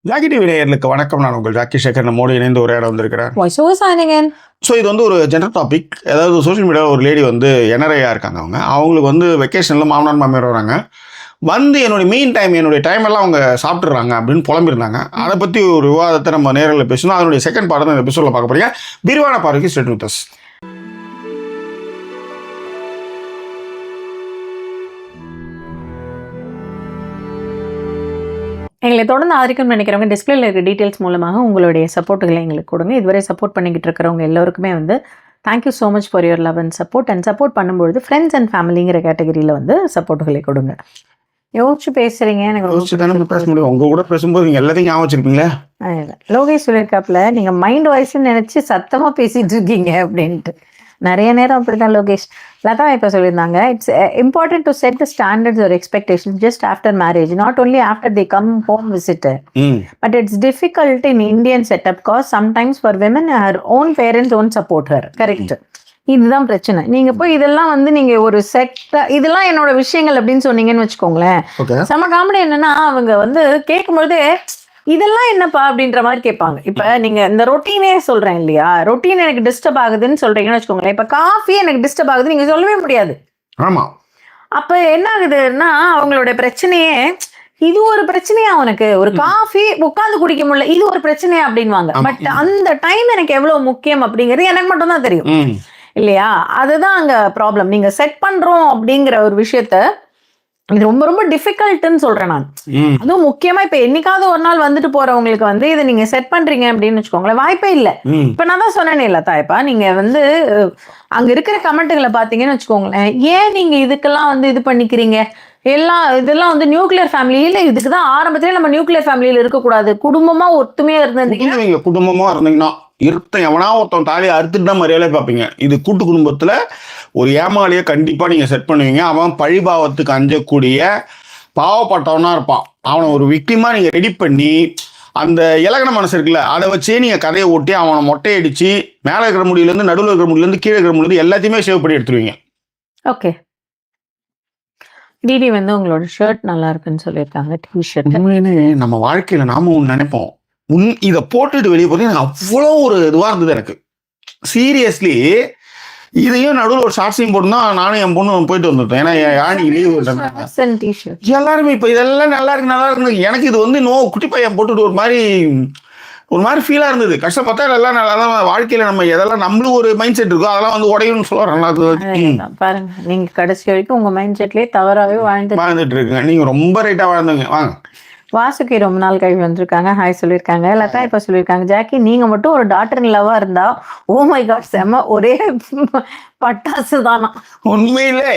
Jackie TV நேயர்களுக்கு வணக்கம். நான் உங்கள் ஜாக்கி சேகர். நம்மோடு இணைந்து ஒரு இடம் வந்திருக்கிறேன். ஸோ இது வந்து ஒரு ஜென்ரல் டாபிக். ஏதாவது சோஷியல் மீடியாவில் ஒரு லேடி வந்து என்ஆர்ஐயாக இருக்காங்க. அவங்களுக்கு வந்து வெக்கேஷனில் மாமனார் மாமியார் வராங்க. வந்து என்னுடைய டைம் எல்லாம் அவங்க சாப்பிட்றாங்க அப்படின்னு புலம்பிருந்தாங்க. அதை பற்றி ஒரு விவாதத்தை நம்ம நேரில் பேசணும். அதனுடைய செகண்ட் பார்ட் தான் இந்த எபிசோடில் பார்க்க போறீங்க. விரிவான பார்வைக்கு ஸ்டேட் வித் அஸ். எங்களை தொடர்ந்து ஆதரிக்கணும்னு நினைக்கிறவங்க டிஸ்பிளேல இருக்க டீட்டெயில்ஸ் மூலமாக உங்களுடைய சப்போர்ட்டுகளை எங்களுக்கு கொடுங்க. இதுவரை சப்போர்ட் பண்ணிக்கிட்டு இருக்கிறவங்க எல்லோருக்குமே வந்து thank you so much for your love and support பண்ணும்பொழுது ஃப்ரெண்ட்ஸ் அண்ட் ஃபேமிலிங்கிற கேட்டகரியில் வந்து சப்போர்ட்டுகளை கொடுங்க. யோசிச்சு பேசுறீங்க. எனக்கு பேச முடியும். உங்க கூட பேசும்போது நீங்க எல்லாத்தையும் ஞாபகம் வச்சிருப்பீங்களா? லோகேஷ் சொல்லியிருக்காப்புல நீங்க மைண்ட் வாய்ஸ்ன்னு நினைச்சு சத்தமா பேசிட்டு இருக்கீங்க அப்படின்ட்டு. நிறைய நேரம் அப்படிதான் லோகேஷ். லதா இப்போ சொல்லியிருந்தாங்க, it's important to set the standards or expectations just after marriage, not only after they come home visitor. But it's difficult in Indian setup cause sometimes for women her own parents own support her. Correct. இதுதான் பிரச்சனை. நீங்க போய் இதெல்லாம் வந்து நீங்க ஒரு set இதெல்லாம் என்னோட விஷயங்கள் அப்படின்னு சொன்னீங்கன்னு வச்சுக்கோங்களேன். செம காமெடி என்னன்னா, அவங்க வந்து கேட்கும்பொழுது இதெல்லாம் என்னப்பா அப்படின்ற மாதிரி கேட்பாங்க. இப்ப நீங்க இந்த ரொட்டீனே சொல்றேன் இல்லையா, ரொட்டீன் எனக்கு டிஸ்டர்ப் ஆகுதுன்னு சொல்றீங்கன்னு வச்சுக்கோங்களேன். இப்ப காஃபி எனக்கு டிஸ்டர்ப் ஆகுது நீங்க சொல்லவே முடியாது. ஆமா. அப்ப என்ன ஆகுதுன்னா, அவங்களோட பிரச்சனையே இது ஒரு பிரச்சனையா, உனக்கு ஒரு காஃபி உட்காந்து குடிக்க முடியல இது ஒரு பிரச்சனையா அப்படின்வாங்க. பட் அந்த டைம் எனக்கு எவ்வளவு முக்கியம் அப்படிங்கிறது எனக்கு மட்டும் தான் தெரியும் இல்லையா. அதுதான் அங்க ப்ராப்ளம். நீங்க செட் பண்றோம் அப்படிங்கிற ஒரு விஷயத்த இது ரொம்ப ரொம்ப டிஃபிகல்ட்னு சொல்றேன் நான். அதுவும் முக்கியமா இப்ப என்னைக்காவது ஒரு நாள் வந்துட்டு போறவங்களுக்கு வந்து இதை நீங்க செட் பண்றீங்க அப்படின்னு வச்சுக்கோங்களேன், வாய்ப்பே இல்லை. இப்ப நான் தான் சொன்னேனே இல்லத்தா, இப்ப நீங்க வந்து அங்க இருக்கிற கமெண்ட்டுகளை பாத்தீங்கன்னு வச்சுக்கோங்களேன், ஏன் நீங்க இதுக்கெல்லாம் வந்து இது பண்ணிக்கிறீங்க, இதெல்லாம் வந்து நியூக்ளியர் ஃபேமிலியில இதுக்குதான் ஆரம்பத்திலே நம்ம நியூக்ளியர் ஃபேமிலியில இருக்கக்கூடாது, குடும்பமா ஒத்துமையா இருந்தீங்க. குடும்பமா இருந்தீங்கன்னா எவனா ஒருத்தன் தாலியை அறுத்துட்டு தான் மரியாதை பார்ப்பீங்க. இது கூட்டு குடும்பத்துல ஒரு ஏமாளியை கண்டிப்பா நீங்க செட் பண்ணுவீங்க. அவன் பழிபாவத்துக்கு அஞ்சக்கூடிய பாவப்பட்டவனா இருப்பான். அவனை ஒரு விக்டிமா நீங்க ரெடி பண்ணி அந்த இலகன மனசு இருக்குல்ல அதை வச்சே நீங்க கதையை ஓட்டி அவனை மொட்டையடிச்சு மேலே இருக்கிற முடியிலேருந்து நடுவில் இருக்கிற முடியிலேருந்து கீழே இருக்கிற முடியிலேருந்து எல்லாத்தையுமே சேவ் பண்ணி எடுத்துருவீங்க. ஓகே. டிடி வந்து உங்களோட ஷர்ட் நல்லா இருக்குன்னு சொல்லியிருக்காங்க. டிஷர்ட் நம்ம வாழ்க்கையில நாம ஒன்று நினைப்போம், இதை போட்டுட்டு வெளியே போது எனக்கு அவ்வளோ ஒரு இதுவாக இருந்தது எனக்கு. சீரியஸ்லி இதையும் நடுவில் ஒரு ஷார்ட்ஸையும் போட்டுனா நானும் என் பொண்ணு போயிட்டு வந்துட்டேன். ஏன்னா யானி லீவ் எல்லாருமே இப்போ இதெல்லாம் நல்லா இருக்கு. எனக்கு இது வந்து குட்டி பையன் போட்டுட்டு ஒரு மாதிரி ஃபீலாக இருந்தது. கஷ்டப்பட்டா எல்லாம் நல்லா தான். வாழ்க்கையில் நம்ம எதெல்லாம் நம்மளும் ஒரு மைண்ட் செட் இருக்கோ அதெல்லாம் வந்து உடையும்னு சொல்கிறேன். பாருங்க, நீங்க கடைசி வரைக்கும் உங்க மைண்ட் செட்லேயே தவறாகவே வாழ்ந்துட்டு இருக்குங்க. நீங்க ரொம்ப ரைட்டாக வாழ்ந்துங்க. வாங்க. வாசுகி ரொம்ப நாள் கழிவு வந்திருக்காங்க, ஹாய் சொல்லியிருக்காங்க. லதா இப்ப சொல்லியிருக்காங்க, ஜாக்கி நீங்க மட்டும் ஒரு டாக்டர் இன் லவ்வா இருந்தா ஓ மை காட் செம ஒரே பட்டாசு தானா. உண்மையிலே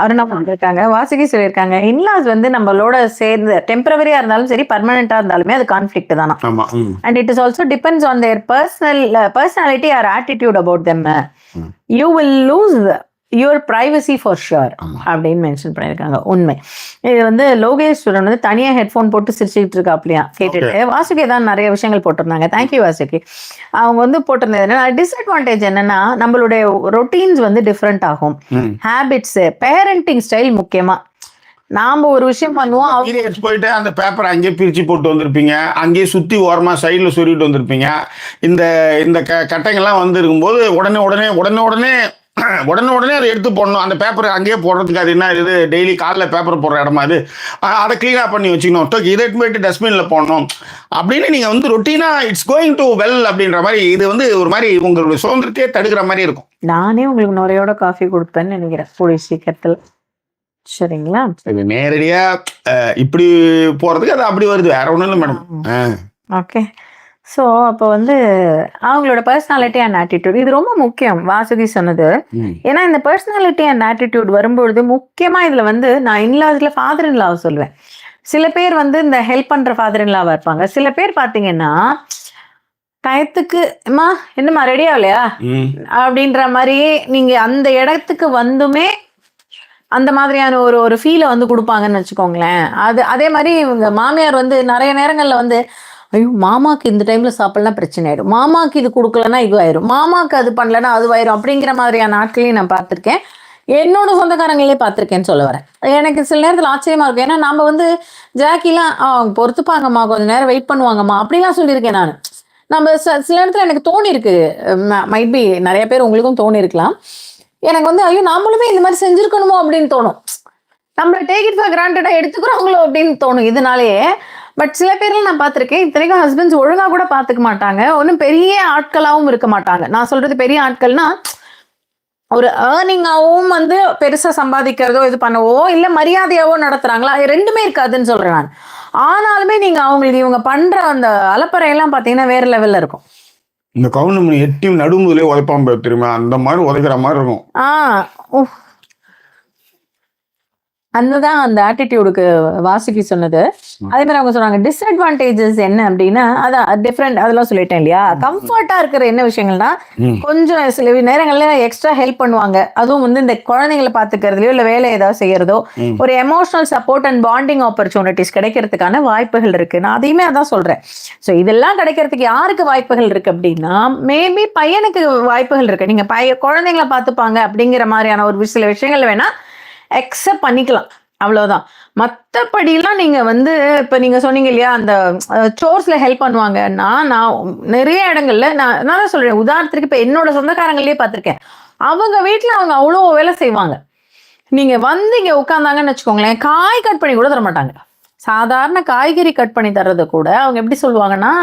அருணா பண்ணிருக்காங்க. வாசுகி சொல்லியிருக்காங்க, இன்லாஸ் வந்து நம்மளோட சேர்ந்து டெம்பரவரியா இருந்தாலும் சரி பர்மனண்டா இருந்தாலுமே அது கான்ஃபிளிக்ட் தானா. And it is also depends on their personality or attitude about them. You will lose your privacy for sure அப்படின்னு மென்ஷன் பண்ணியிருக்காங்க. உண்மை. இது வந்து லோகேஸ்வரன் வந்து தனியா ஹெட்ஃபோன் போட்டு சிரிச்சுக்கிட்டு இருக்கா அப்படியா கேட்டுட்டு வாசுகி தான் நிறைய விஷயங்கள் போட்டிருந்தாங்க. தேங்க்யூ வாசுகி. அவங்க வந்து போட்டிருந்தது என்னன்னா, டிஸ்அட்வான்டேஜ் என்னன்னா நம்மளுடைய ரொட்டீன்ஸ் வந்து டிஃப்ரெண்ட் ஆகும். ஹேபிட்ஸ், பேரண்டிங் ஸ்டைல் முக்கியமா. நாம ஒரு விஷயம் பண்ணுவோம், போயிட்டு அந்த பேப்பரை அங்கேயே பிரிச்சு போட்டு வந்திருப்பீங்க, அங்கேயே சுத்தி ஓரமா சைட்ல சொருவிட்டு வந்திருப்பீங்க. இந்த கட்டைங்கள்லாம் வந்து இருக்கும்போது உடனே அதை எடுத்து போடணும். அந்த பேப்பர் அங்கேயே போடுறதுக்கு அது என்ன இது டெய்லி காலைல பேப்பர் போடுற இடமா அது, அதை க்ளீனாக பண்ணி வச்சுக்கணும். இதை போயிட்டு டஸ்ட்பினில் போடணும் அப்படின்னு நீங்கள் வந்து ரொட்டீனாக இட்ஸ் கோயிங் டு வெல் அப்படின்ற மாதிரி இது வந்து ஒரு மாதிரி உங்களுடைய சுதந்திரத்தையே தடுக்கிற மாதிரி இருக்கும். நானே உங்களுக்கு நுரையோட காஃபி கொடுப்பேன்னு நினைக்கிறேன் கூடிய சீக்கிரத்தில். சரிங்களா? இது நேரடியாக இப்படி போகிறதுக்கு அது அப்படி வருது, வேற ஒன்றும் இல்லை மேடம். ஓகே. ஸோ அப்போ வந்து அவங்களோட பர்சனாலிட்டி அண்ட் ஆட்டிடியூட் இது ரொம்ப முக்கியம். வாசுகி சொன்னது. ஏன்னா இந்த பர்சனாலிட்டி அண்ட் ஆட்டிடியூட் வரும்பொழுது முக்கியமாக இதில் வந்து நான் இன்லாஸில் ஃபாதர் இன் லாவை சொல்லுவேன். சில பேர் வந்து இந்த ஹெல்ப் பண்ணுற ஃபாதர் இன் லாவாக இருப்பாங்க. சில பேர் பார்த்தீங்கன்னா டயத்துக்கு அம்மா என்னம்மா ரெடி ஆகலையா அப்படின்ற மாதிரியே நீங்கள் அந்த இடத்துக்கு வந்துமே அந்த மாதிரியான ஒரு ஃபீலை வந்து கொடுப்பாங்கன்னு வச்சுக்கோங்களேன். அதே மாதிரி இவங்க மாமியார் வந்து நிறைய நேரங்களில் வந்து ஐயோ மாமாக்கு இந்த டைம்ல சாப்பிடலாம் பிரச்சனை ஆயிடும், மாமாக்கு இது கொடுக்கலன்னா இது ஆயிரும், மாமாக்கு அது பண்ணலன்னா அதுவாயிரும் அப்படிங்கிற மாதிரியான நாட்களையும் நான் பார்த்துருக்கேன். என்னோட சொந்தக்காரங்களே பார்த்துருக்கேன்னு சொல்ல வரேன். எனக்கு சில நேரத்தில் ஆச்சரியமா இருக்கும். ஏன்னா நம்ம வந்து ஜாக்கிலாம் பொறுத்துப்பாங்கம்மா, கொஞ்சம் நேரம் வெயிட் பண்ணுவாங்கம்மா அப்படிலாம் சொல்லியிருக்கேன் நான். நம்ம சில நேரத்தில் எனக்கு தோணி இருக்கு, மைட் பி நிறைய பேர் உங்களுக்கும் தோணி இருக்கலாம். எனக்கு வந்து ஐயோ நாமளுமே இந்த மாதிரி செஞ்சிருக்கணுமோ அப்படின்னு தோணும். நம்ம டேக் இட் ஃபார் கிராண்டடா எடுத்துக்கிறோங்களோ அப்படின்னு தோணும் இதனாலேயே. பட் சில பேர்லாம் நான் பார்த்துருக்கேன், இத்தனைக்கும் ஹஸ்பண்ட்ஸ் ஒழுங்கா கூட பார்த்துக்க மாட்டாங்க, ஒன்றும் பெரிய ஆட்களாகவும் இருக்க மாட்டாங்க. நான் சொல்றது பெரிய ஆட்கள்னா ஒரு ஏர்னிங்காகவும் வந்து பெருசா சம்பாதிக்கிறதோ இது பண்ணவோ இல்லை மரியாதையாவோ நடத்துறாங்களா, ரெண்டுமே இருக்காதுன்னு சொல்றேன் நான். ஆனாலுமே நீங்க அவங்களுக்கு இவங்க பண்ற அந்த அலப்பறையெல்லாம் பார்த்தீங்கன்னா வேற லெவல்ல இருக்கும். இந்த கவுண்ட் எட்டி நடுமுதலே உதைப்பான் தெரியுமா, அந்த மாதிரி உதைக்கிற மாதிரி இருக்கும். அதுதான் அந்த ஆட்டிடியூடுக்கு வாசுகி சொன்னது. அதே மாதிரி அவங்க சொன்னாங்க டிஸ்அட்வான்டேஜஸ் என்ன அப்படின்னா, அதான் டிஃப்ரெண்ட் அதெல்லாம் சொல்லிட்டேன் இல்லையா. கம்ஃபர்ட்டா இருக்கிற என்ன விஷயங்கள்னா, கொஞ்சம் சில நேரங்கள்ல எக்ஸ்ட்ரா ஹெல்ப் பண்ணுவாங்க. அதுவும் வந்து இந்த குழந்தைங்களை பாத்துக்கிறதுலயோ இல்ல வேலை ஏதாவது செய்யறதோ, ஒரு emotional support and bonding opportunities கிடைக்கிறதுக்கான வாய்ப்புகள் இருக்கு. நான் அதையுமே அதான் சொல்றேன். ஸோ இதெல்லாம் கிடைக்கிறதுக்கு யாருக்கு வாய்ப்புகள் இருக்கு அப்படின்னா, மேபி பையனுக்கு வாய்ப்புகள் இருக்கு. நீங்க குழந்தைங்களை பார்த்துப்பாங்க அப்படிங்கிற மாதிரியான ஒரு சில விஷயங்கள் வேணா அக்செப்ட் பண்ணிக்கலாம், அவ்வளவுதான். மற்றபடிலாம் நீங்க வந்து இப்ப நீங்க சொன்னீங்க இல்லையா அந்த சோர்ஸ்ல ஹெல்ப் பண்ணுவாங்கன்னா, நான் நிறைய இடங்கள்ல நான் சொல்றேன். உதாரணத்துக்கு இப்ப என்னோட சொந்தக்காரங்களே பார்த்திருக்கேன், அவங்க வீட்டுல அவங்க அவ்வளோ வேலை செய்வாங்க. நீங்க வந்து இங்க உட்காந்தாங்கன்னு வச்சுக்கோங்களேன், காய் கட் பண்ணி கூட தர மாட்டாங்க. சாதாரண காய்கறி கட் பண்ணி தர்றது கூட அவங்க எப்படி சொல்லுவாங்கன்னா,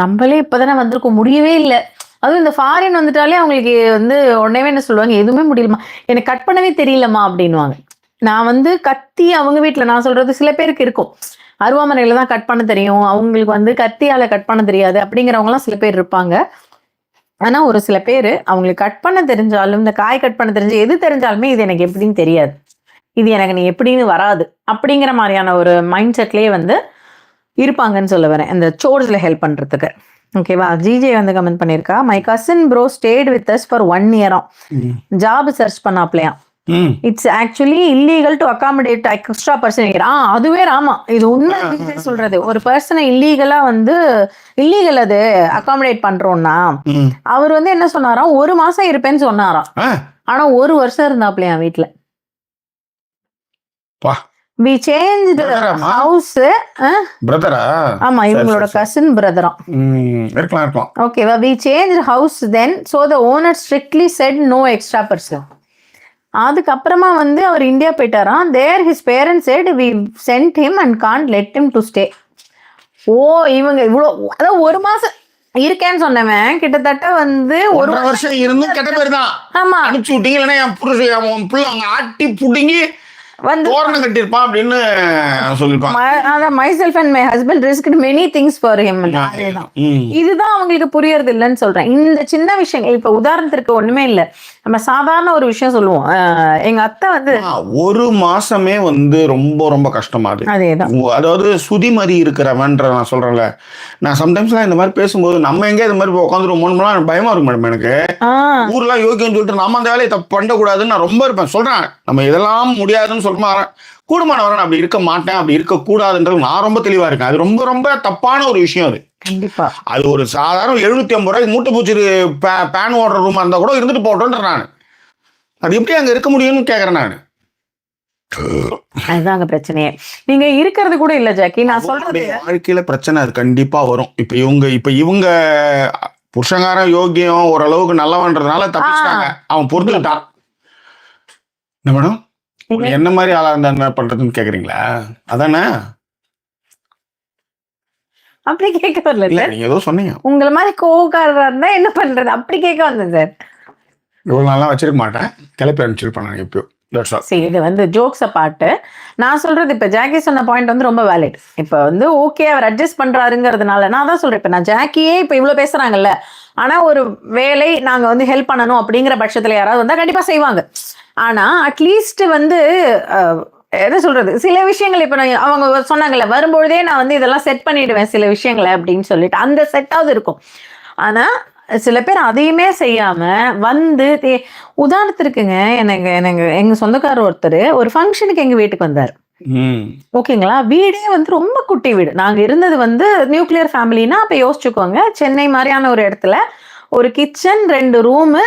நம்மளே இப்பதானே வந்திருக்கோம், முடியவே இல்லை. அதுவும் இந்த ஃபாரின் வந்துட்டாலே அவங்களுக்கு வந்து உடனே என்ன சொல்லுவாங்க, எதுவுமே முடியலமா, எனக்கு கட் பண்ணவே தெரியலமா அப்படின்வாங்க. நான் வந்து கத்தி அவங்க வீட்டில் நான் சொல்றது சில பேருக்கு இருக்கும், அருவாமனையில தான் கட் பண்ண தெரியும், அவங்களுக்கு வந்து கத்தியால கட் பண்ண தெரியாது அப்படிங்கிறவங்கலாம் சில பேர் இருப்பாங்க. ஆனா ஒரு சில பேர் அவங்களுக்கு கட் பண்ண தெரிஞ்சாலும், இந்த காய் கட் பண்ண தெரிஞ்சு எது தெரிஞ்சாலுமே இது எனக்கு எப்படின்னு தெரியாது, இது எனக்கு நீ எப்படின்னு வராது அப்படிங்கிற மாதிரியான ஒரு மைண்ட் செட்லேயே வந்து இருப்பாங்கன்னு சொல்ல வரேன், இந்த சோர்ஸ்ல ஹெல்ப் பண்றதுக்கு. ஓகேவா. ஜிஜே வந்து கமெண்ட் பண்ணிருக்கா, my cousin bro stayed with us for 1 year job search பண்ணாப்லையா. It's actually illegal to accommodate extra person. அதுவே ராமா, இது உண்மை சொல்றது. ஒரு பர்சனை இல்லீகலா வந்து இல்லீகல் அது அகாமடேட் பண்றோம்னா, அவர் வந்து என்ன சொன்னாராம், 1 மாசம் இருப்பேன்னு சொன்னாராம். ஆனா 1 வருஷம் இருந்தாப்லையா வீட்டுல. We changed house. பிரதரா? ஆமா, இவங்களோட கசின் பிரதரா இருக்கலாம். ஓகேவா. We changed house then, so the owner strictly said no extra person. அதுக்கப்புறமா வந்து அவர் India போயிட்டாராம். There his parents said we sent him and can't let him to stay. இவங்க இவ்வளோ, அதாவது 1 மாசம் இருக்கேன்னு சொன்னவன் கிட்டத்தட்ட வந்து 1 வருஷம் இருந்தும் கெட்ட பேர் தான். ஆமா, அனுப்பிச்சு விட்டீங்கன்னா என் புருஷன் அவங்க ஆட்டி புடுங்கி வந்து தோரணம் கட்டிருப்பான் அப்படின்னு சொல்லிருப்பாங்க. myself and my husband risked many things for him. இதுதான் அவங்களுக்கு புரியறது இல்லைன்னு சொல்றேன். இந்த சின்ன விஷயங்கள் இப்ப உதாரணத்திற்கு ஒண்ணுமே இல்ல, நம்ம சாதாரண ஒரு விஷயம் சொல்லுவோம். எங்க அத்தை வந்து 1 மாசமே வந்து ரொம்ப ரொம்ப கஷ்டமா இருக்கு. அதேதான், அதாவது சுதிமதி இருக்கிறவன்ற நான் சொல்றேன்ல, நான் சம்டைம்ஸ்லாம் இந்த மாதிரி பேசும்போது நம்ம எங்க இந்த மாதிரி உட்காந்துருவோம் பயமா இருக்கும் மேடம். எனக்கு ஊர்லாம் யோகியம்னு சொல்லிட்டு நம்ம அந்த வேலையை தப்பு பண்ணக்கூடாதுன்னு நான் ரொம்ப இருப்பேன். சொல்றேன் நம்ம இதெல்லாம் முடியாதுன்னு சொல்லுமா, கூடுமான வர அப்படி இருக்க மாட்டேன், அப்படி இருக்க கூடாதுன்றது நான் ரொம்ப தெளிவா இருக்கேன். அது ரொம்ப ரொம்ப தப்பான ஒரு விஷயம். அது கண்டிப்பா அது ஒரு சாதாரண 750 ரூபாய்க்கு மூட்டை பூச்சி பேன் ஓடுற ரூமா இருந்தா கூட இருந்துட்டு போட்டோன்ற நான் அது எப்படி அங்க இருக்க முடியும்னு கேக்குறேன் நான். அதுதாங்க பிரச்சனையே. நீங்க இருக்கிறது கூட இல்ல ஜாக்கி, நான் சொல்றது வாழ்க்கையில பிரச்சனை அது கண்டிப்பா வரும். இப்ப இவங்க புருஷங்காரன் யோகியம் ஓரளவுக்கு நல்லவன்றதுனால தப்பிச்சிட்டாங்க, அவன் பொறுத்துக்கிட்டான். என்ன மேடம் என்ன மாதிரி ஆளா இருந்தா என்ன பண்றதுன்னு கேக்குறீங்களா? அதானே, அப்படி கேட்க வரல. நீங்க ஏதோ சொன்னீங்க, உங்களை மாதிரி கோவக்காரரா இருந்தா என்ன பண்றது அப்படி கேட்க வந்தேன் சார். இவ்வளவு நாளா வச்சிருக்க மாட்டேன், கிளப்பி அனுப்பிச்சிருப்பேன் எப்பயோ. சரி, இது வந்து ஜோக்ஸ் அப்பார்ட். நான் சொல்றது இப்ப ஜாக்கி சொன்ன பாயிண்ட் வந்து ரொம்ப வேலிட். இப்ப வந்து ஓகே அவர் அட்ஜஸ்ட் பண்றாருங்கிறதுனால நான் தான் சொல்றேன். இப்ப நான் ஜாக்கியே இப்ப இவ்வளவு பேசுறாங்கல்ல, ஆனா ஒரு வேலை நாங்க வந்து ஹெல்ப் பண்ணணும் அப்படிங்கிற பட்சத்துல யாராவது வந்தா கண்டிப்பா செய்வாங்க. ஆனா அட்லீஸ்ட் வந்து என்ன சொல்றது, சில விஷயங்கள் இப்ப நான் அவங்க சொன்னாங்கல்ல, வரும்பொழுதே நான் வந்து இதெல்லாம் செட் பண்ணிடுவேன் சில விஷயங்களை அப்படின்னு சொல்லிட்டு, அந்த செட்டாவது இருக்கும். ஆனா சில பேர் அதையுமே செய்யாம வந்து உதாரணத்திற்குங்க, எங்க சொந்தக்காரர் ஒருத்தர் ஒரு ஃபங்க்ஷனுக்கு எங்க வீட்டுக்கு வந்தார். ஓகேங்களா, வீடே வந்து ரொம்ப குட்டி வீடு. நாங்க இருந்தது வந்து நியூக்ளியர் ஃபேமிலினா அப்ப யோசிச்சுக்கோங்க, சென்னை மாதிரியான ஒரு இடத்துல ஒரு கிச்சன் 2 ரூமு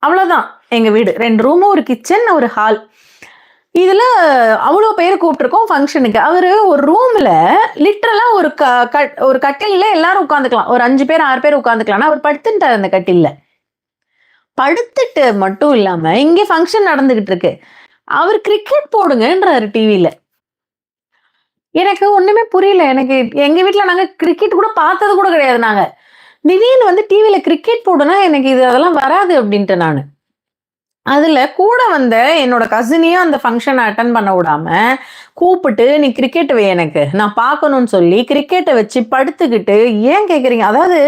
அவ்வளவுதான். எங்க வீடு 2 ரூமு, ஒரு கிச்சன், ஒரு ஹால். இதுல அவ்வளோ பேர் கூப்பிட்டுருக்கோம் ஃபங்க்ஷனுக்கு. அவரு ஒரு ரூம்ல லிட்டரலா ஒரு கட்டில்ல எல்லாரும் உட்காந்துக்கலாம். ஒரு 5 பேர் 6 பேர் உட்காந்துக்கலாம். அவர் படுத்துட்டார் அந்த கட்டில்ல. படுத்துட்டு மட்டும் இல்லாம இங்க ஃபங்க்ஷன் நடந்துகிட்டு இருக்கு. அவர் கிரிக்கெட் போடுங்கன்றாரு டிவில. எனக்கு ஒண்ணுமே புரியல. எனக்கு எங்க வீட்ல நாங்க கிரிக்கெட் கூட பார்த்தது கூட கிடையாது நாங்க. திடீர்னு வந்து டிவில கிரிக்கெட் போடுனா எனக்கு அதெல்லாம் வராது அப்படின்ட்டு நானு. அதுல கூட வந்த என்னோட கசினையும் அந்த ஃபங்க்ஷன் அட்டன் பண்ண விடாம கூப்பிட்டு, நீ கிரிக்கெட் வை எனக்கு, நான் பார்க்கணும்னு சொல்லி கிரிக்கெட்டை வச்சு படுத்துக்கிட்டு, ஏன் கேக்குறீங்க? அதாவது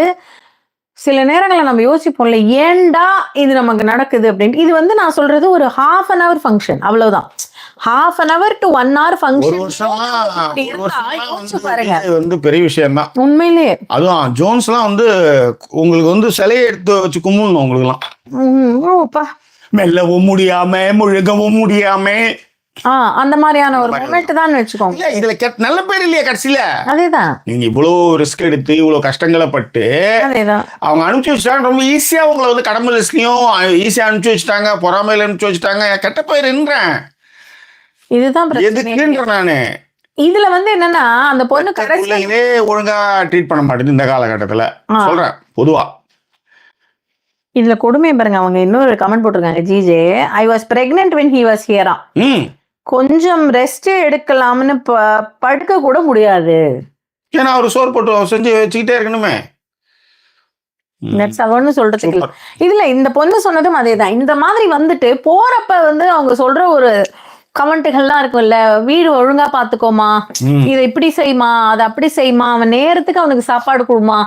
சில நேரங்களில் நம்ம யோசிப்போம்ல, ஏன்டா இது நமக்கு நடக்குது அப்படின்ட்டு. இது வந்து நான் சொல்றது ஒரு 1/2 an hour ஃபங்க்ஷன், அவ்வளவுதான். 1/2 an hour to 1 hour function. பாருங்க, வந்து பெரிய விஷயம் தான் உண்மையிலேயே. அதுவும் ஜோன்ஸ்லாம் வந்து உங்களுக்கு வந்து சிலையை எடுத்து வச்சு கும்பிடணும். உங்களுக்குலாம் மெல்லவும் முடியாம முழுகவும் முடியாம அந்த மாதிரியான ஒரு மொமெண்ட் தான் வச்சுக்கோங்க. இதுல நல்ல பேர் இல்லையா கடைசியில? அதேதான். நீங்க இவ்வளவு ரிஸ்க் எடுத்து இவ்வளவு கஷ்டங்களை பட்டு அவங்க அனுப்பிச்சு வச்சுட்டாங்க. ரொம்ப ஈஸியா உங்களை வந்து கடமை லிஸ்ட்லயும் ஈஸியா அனுப்பிச்சு வச்சுட்டாங்க, பொறாமையில அனுப்பிச்சு வச்சுட்டாங்க. கெட்ட போயிருன்றேன். இதுதான் எதுக்குன்ற நானு. இதுல வந்து என்னன்னா, அந்த பொண்ணு பிள்ளைங்களே ஒழுங்கா ட்ரீட் பண்ண மாட்டேங்குது இந்த காலகட்டத்துல, சொல்றேன் பொதுவா. இதுல கொடுமை பாருங்க, அவங்க இன்னொரு கமெண்ட் போட்டிருக்காங்க. GJ, I was pregnant when he was here. கொஞ்சம் ரெஸ்ட் எடுக்கலாம்னு படுக்க கூட முடியாது. ஏன்னா அவர் சோறு போட்டு செஞ்சு வச்சுக்கிட்டே இருக்கணுமே. சொல்றது இதுல இந்த பொண்ணு சொன்னதும் அதேதான். இந்த மாதிரி வந்துட்டு போறப்ப வந்து அவங்க சொல்ற ஒரு கமெண்ட்டுகள்லாம் இருக்கும்ல, வீடு ஒழுங்கா பாத்துக்கோமா, இதை இப்படி செய்யுமா, அதை அப்படி செய்யுமா, அவன் நேரத்துக்கு அவனுக்கு சாப்பாடு கொடுமா,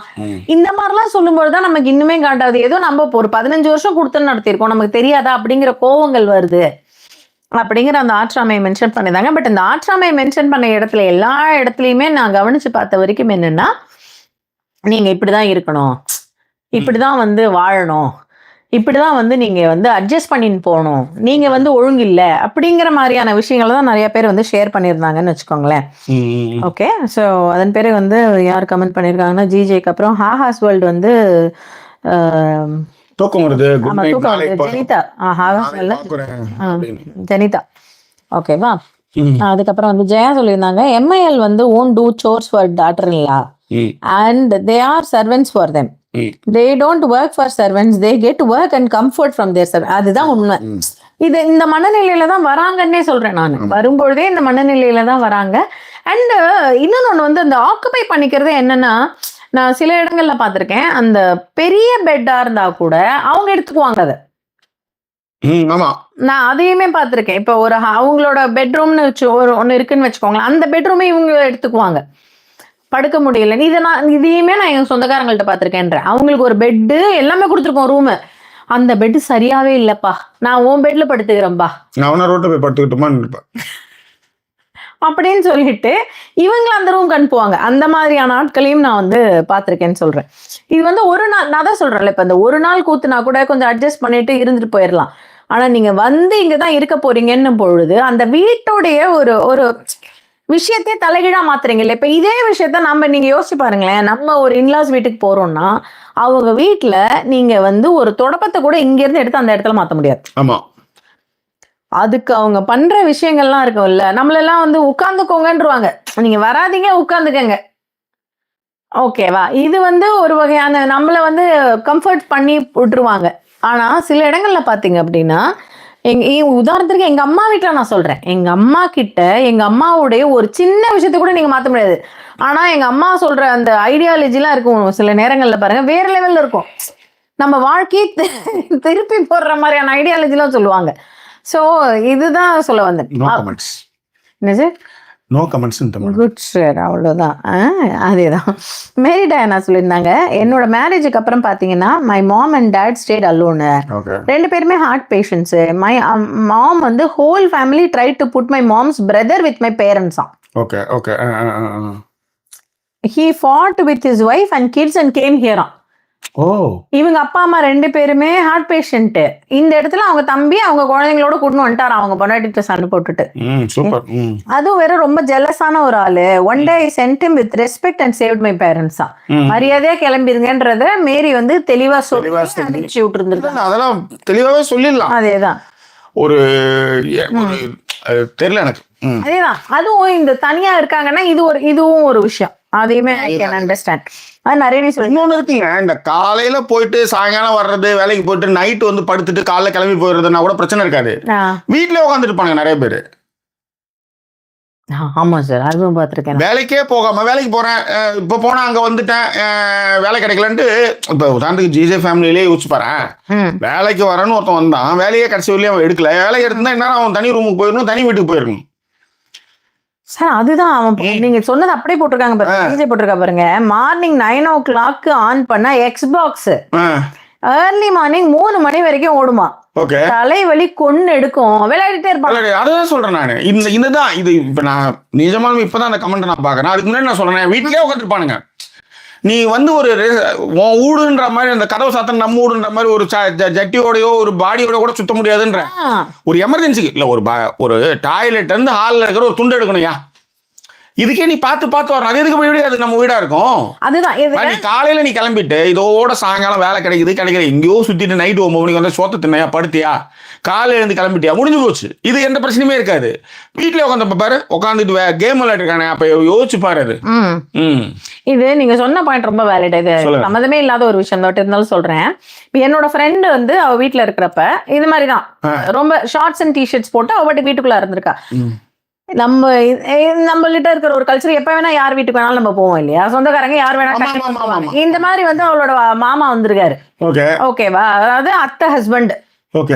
இந்த மாதிரிலாம் சொல்லும்போதுதான் நமக்கு இன்னுமே காட்டாது. ஏதோ நம்ம ஒரு 15 வருஷம் கொடுத்து நடத்திருக்கோம், நமக்கு தெரியாதா அப்படிங்கிற கோவங்கள் வருது அப்படிங்கிற அந்த ஆற்றாமையை மென்ஷன் பண்ணிதாங்க. பட் இந்த ஆற்றாமையை மென்ஷன் பண்ண இடத்துல எல்லா இடத்துலயுமே நான் கவனிச்சு பார்த்த வரைக்கும் என்னன்னா, நீங்க இப்படிதான் இருக்கணும், இப்படிதான் வந்து வாழணும், இப்படிதான் வந்து நீங்க வந்து அட்ஜஸ்ட் பண்ணின்னு போகணும், நீங்க வந்து ஒழுங்கு இல்லை அப்படிங்கிற மாதிரியான விஷயங்களை தான் நிறைய பேர் வந்து ஷேர் பண்ணியிருந்தாங்கன்னு வச்சுக்கோங்களேன். ஓகே, ஸோ அதன் பேரு வந்து யார் கமெண்ட் பண்ணியிருக்காங்கன்னா, ஜிஜேக்கு அப்புறம் ஹாஹாஸ் வேர்ல்டு வந்து ஜெனிதா, ஜெனிதா ஓகேவா. அதுக்கப்புறம் வந்து ஜெயா சொல்லியிருந்தாங்க, எம்ஐஎல் வந்து won't two source for daughter in law and they are servants for them. They don't work for servants, they get work and comfort from their servants. அதுதான் உண்மை. இது இந்த மனநிலையில தான் வராங்கன்னே சொல்றேன் நான். வரும்பொழுதே இந்த மனநிலையில தான் வராங்க. அண்ட் இன்னொன்னு வந்து அந்த ஆக்குபை பண்ணிக்கிறது என்னன்னா, நான் சில இடங்கள்ல பார்த்திருக்கேன், அந்த பெரிய பெட்டா இருந்தா கூட அவங்க எடுத்துக்குவாங்க அதை. நான் அதையுமே பார்த்திருக்கேன். இப்போ ஒரு அவங்களோட பெட்ரூம்னு ஒன்னு இருக்குன்னு வச்சுக்கோங்களேன், அந்த பெட்ரூமே இவங்க எடுத்துக்குவாங்க. படுக்க முடியல, இதையுமே நான் எங்க சொந்தக்காரங்கள்ட்ட பார்த்திருக்கேன்றேன். அவங்களுக்கு ஒரு பெட்டு எல்லாமே கொடுத்துருக்கோம், ரூமு. அந்த பெட்டு சரியாவே இல்லப்பா, நான் உன் பெட்ல படுத்துக்கிறேன்பா, அப்படின்னு சொல்லிட்டு இவங்க அந்த ரூம் அனுப்புவாங்க. அந்த மாதிரியான ஆட்களையும் நான் வந்து பார்த்திருக்கேன்னு சொல்றேன். இது வந்து ஒரு நாள், நான் தான் சொல்றேன்ல, இப்ப இந்த ஒரு நாள் கூத்துனா கூட கொஞ்சம் அட்ஜஸ்ட் பண்ணிட்டு இருந்துட்டு போயிடலாம். ஆனா நீங்க வந்து இங்கதான் இருக்க போறீங்கன்னு பொழுது அந்த வீட்டோடைய ஒரு விஷயத்தையே தலைகீழா மாத்துறீங்கல்ல. இப்ப இதே விஷயத்த நீங்க யோசிச்சு பாருங்களேன். நம்ம ஒரு இன்லாஸ் வீட்டுக்கு போறோம்னா அவங்க வீட்டுல நீங்க வந்து ஒரு தொடப்பத்தை கூட இங்க இருந்து எடுத்து அந்த இடத்துல மாத்த முடியாது. ஆமா, அதுக்கு அவங்க பண்ற விஷயங்கள்லாம் இருக்கும்ல. நம்மளெல்லாம் வந்து உட்கார்ந்துக்கோங்கன்றுவாங்க, நீங்க வராதீங்க உட்கார்ந்துக்கங்க, ஓகேவா. இது வந்து ஒரு வகையான நம்மள வந்து கம்ஃபர்ட் பண்ணி விட்டுருவாங்க. ஆனா சில இடங்கள்ல பாத்தீங்க அப்படின்னா, உதாரணத்துக்கு எங்க அம்மா வீட்டுல நான் சொல்றேன், எங்க அம்மா கிட்ட எங்க அம்மாவுடைய ஒரு சின்ன விஷயத்த கூட நீங்க மாத்த முடியாது. ஆனா எங்க அம்மா சொல்ற அந்த ஐடியாலஜி எல்லாம் இருக்கும், சில நேரங்கள்ல பாருங்க வேற லெவல்ல இருக்கும். நம்ம வாழ்க்கையை திருப்பி போடுற மாதிரியான ஐடியாலஜி எல்லாம் சொல்லுவாங்க. சோ இதுதான் சொல்ல வந்தேன். என்னது நோ கமெண்ட்ஸ். குட் சார், அவ்வளோதான். அதேதான். மேரி டயானா சொல்லியிருந்தாங்க, என்னோட மேரேஜுக்கு அப்புறம் பார்த்தீங்கன்னா my mom and dad stayed alone. 2 பேருமே ஹார்ட் பேஷண்ட்ஸு. மை மாம் வந்து whole family try to put my mom's brother with my பேரண்ட்ஸாம். Okay okay. He fought with his wife and kids and came here. ஓ இவங்க அப்பா அம்மா 2 பேருமே heart patient. இந்த இடத்துல அவங்க தம்பி அவங்க குழந்தைங்களோட கூட்டின்னு வந்துட்டாரு அவங்க பொண்டாட்டிட்ட சண்டை போட்டுட்டு. சூப்பர். அதுவும் வேற ரொம்ப ஜெலஸான ஒரு ஆளு. One day I sent him with respect and saved my parents. மரியாதையா கிளம்பிருங்கன்றத மேரி வந்து தெளிவா சொல்லி அனுப்பிச்சு விட்டு இருந்திருக்காங்க. அதெல்லாம் தெளிவாவே சொல்லிடலாம். அதேதான் ஒரு தெரியல எனக்கு. அதேதான். அதுவும் இந்த தனியா இருக்காங்கன்னா இதுவும் ஒரு விஷயம். அதையுமே ஐ கேன் அண்டர்ஸ்டாண்ட். அது நிறைய சொல்லி இன்னொன்னு இருக்குங்க, இந்த காலையில போயிட்டு சாயங்காலம் வர்றது, வேலைக்கு போயிட்டு நைட்டு வந்து படுத்துட்டு காலைல கிளம்பி போயிடுறதுன்னா கூட பிரச்சனை இருக்காது. வீட்லயே உட்காந்துட்டு இருப்பாங்க நிறைய பேரு. ஆமா சார், அதுவும் பார்த்துருக்கேன். வேலைக்கே போகாம வேலைக்கு போறேன், இப்ப போனா அங்க வந்துட்டேன், வேலை கிடைக்கலன்ட்டு. இப்ப உதாரணத்துக்கு ஜிஜே ஃபேமிலியிலேயே யோசிச்சு பாறேன். வேலைக்கு வரேன்னு ஒருத்தன் வந்தான், வேலையே கடைசி வரையும் அவன் எடுக்கல. வேலைக்கு எடுத்திருந்தா என்ன, அவன் தனி ரூமுக்கு போயிருக்கணும், தனி வீட்டுக்கு போயிருக்கணும். சார் அதுதான் அவன் நீங்க சொன்னது அப்படியே போட்டிருக்காங்க பாருங்க. போட்டிருக்கா பாருங்க. மார்னிங் 9 o'clock ஆன் பண்ணா எக்ஸ்பாக்ஸ் ஏர்லி மார்னிங் 3 மணி வரைக்கும் ஓடுமா. தலைவலி கொண்டு எடுக்கும், விளையாடிட்டே இருப்பாங்க. அதான் சொல்றேன் நானு. இதுதான் இது. இப்ப நான் நிஜமாலுமே இப்பதான் அந்த கமெண்ட் நான் பாக்குறேன். அதுக்கு முன்னாடி நான் சொல்றேன், வீட்லயே உட்காந்துருப்பானுங்க. நீ வந்து ஒரு ஊடுன்ற மாதிரி அந்த கதவு சாத்தன் நம்ம ஊடுன்ற மாதிரி ஒரு ஜட்டியோடயோ ஒரு பாடியோட கூட சுத்த முடியாதுன்ற ஒரு எமர்ஜென்சிக்கு இல்ல, ஒரு டாய்லெட் இருந்து ஹாலில் இருக்கிற ஒரு துண்டு எடுக்கணும்யா. இதுக்கே நீ பார்த்து வரணும். அது எதுக்கு போய் அது நம்ம வீடா இருக்கும். அதுதான் நீ காலையில நீ கிளம்பிட்டு இதோட சாயங்காலம் வேலை கிடைக்கிற எங்கேயோ சுத்திட்டு நைட்டு 9 மணிக்கு வந்து சோத்த தின்னையா படுத்தியா காலையில இருந்து கிளம்பிட்டியா, முடிஞ்சு போச்சு. இது எந்த பிரச்சனையுமே இருக்காது. வீட்டுல உட்காந்து பாரு, உட்காந்துட்டு கேம் விளையாட்டுருக்கானே, அப்ப யோசிச்சு பாரு. அது இது நீங்க சொன்ன பாயிண்ட் ரொம்ப வேலிட். இது சம்மந்தமே இல்லாத ஒரு விஷயம் தான் இருந்தாலும் சொல்றேன். என்னோட ஃப்ரெண்டு வந்து அவ வீட்டுல இருக்கிறப்ப இது மாதிரிதான் ரொம்ப ஷார்ட்ஸ் அண்ட் டிஷர்ட்ஸ் போட்டு அவ வீட்டுக்குள்ள இருந்திருக்கா. நம்மகிட்ட இருக்கிற ஒரு கல்ச்சர் எப்ப வேணா யார் வீட்டுக்கு வேணாலும் நம்ம போவோம் இல்லையா, சொந்தக்காரங்க யார் வேணா. இந்த மாதிரி வந்து அவளோட மாமா வந்திருக்காரு, ஓகேவா, அதாவது அத்தை ஹஸ்பண்ட்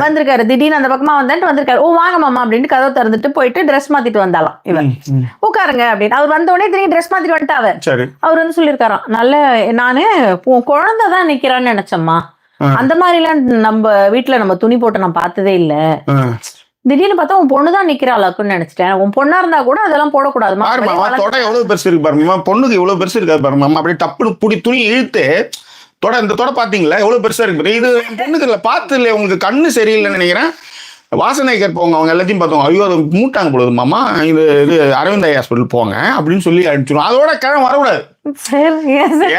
வந்திருக்காரு. திடீர்னு அந்த பக்கமா வந்திருக்காரு. ஓ வாங்க மாமா அப்படின்ட்டு கதவை திறந்துட்டு போயிட்டு ட்ரெஸ் மாத்திட்டு வந்தாலாம் இவன். உட்காருங்க அப்படின்னு அவர் வந்த உடனே திரும்பி ட்ரெஸ் மாத்திட்டு வந்துட்டாவ. அவர் வந்து சொல்லியிருக்காராம், நல்ல நானு குழந்தைதான் நிக்கிறான்னு நினைச்சம்மா, அந்த மாதிரி எல்லாம் நம்ம வீட்டுல நம்ம துணி போட்டு நான் பார்த்ததே இல்ல. திடீர்னு பார்த்தா உன் பொண்ணுதான் நிக்கிறாளாக்குன்னு நினைச்சிட்டேன். உன் பொண்ணா இருந்தா கூட அதெல்லாம் போடக்கூடாது. எவ்வளவு பெருசு இருக்கு பாருங்க, பொண்ணுக்கு எவ்வளவு பெருசு இருக்காது பாருங்க. அப்படியே டப்புனு புடி துணி இழுத்து இந்த தொட பாத்தீங்களா எவ்வளவு பெருசா இருக்கு. இது பொண்ணுக்கு இல்ல, பார்த்து இல்ல, உங்களுக்கு கண்ணு சரியில்லைன்னு நினைக்கிறேன். வாசனை கேட்பவங்க அவங்க எல்லாத்தையும் பார்த்தவங்க, ஐயோ அதை மூட்டாங்க போடுது மாமா, இது அரவிந்த் ஐ ஹாஸ்பிட்டல் போங்க அப்படின்னு சொல்லி அனுப்பிச்சிடும். அதோட கிழமை வரக்கூடாது.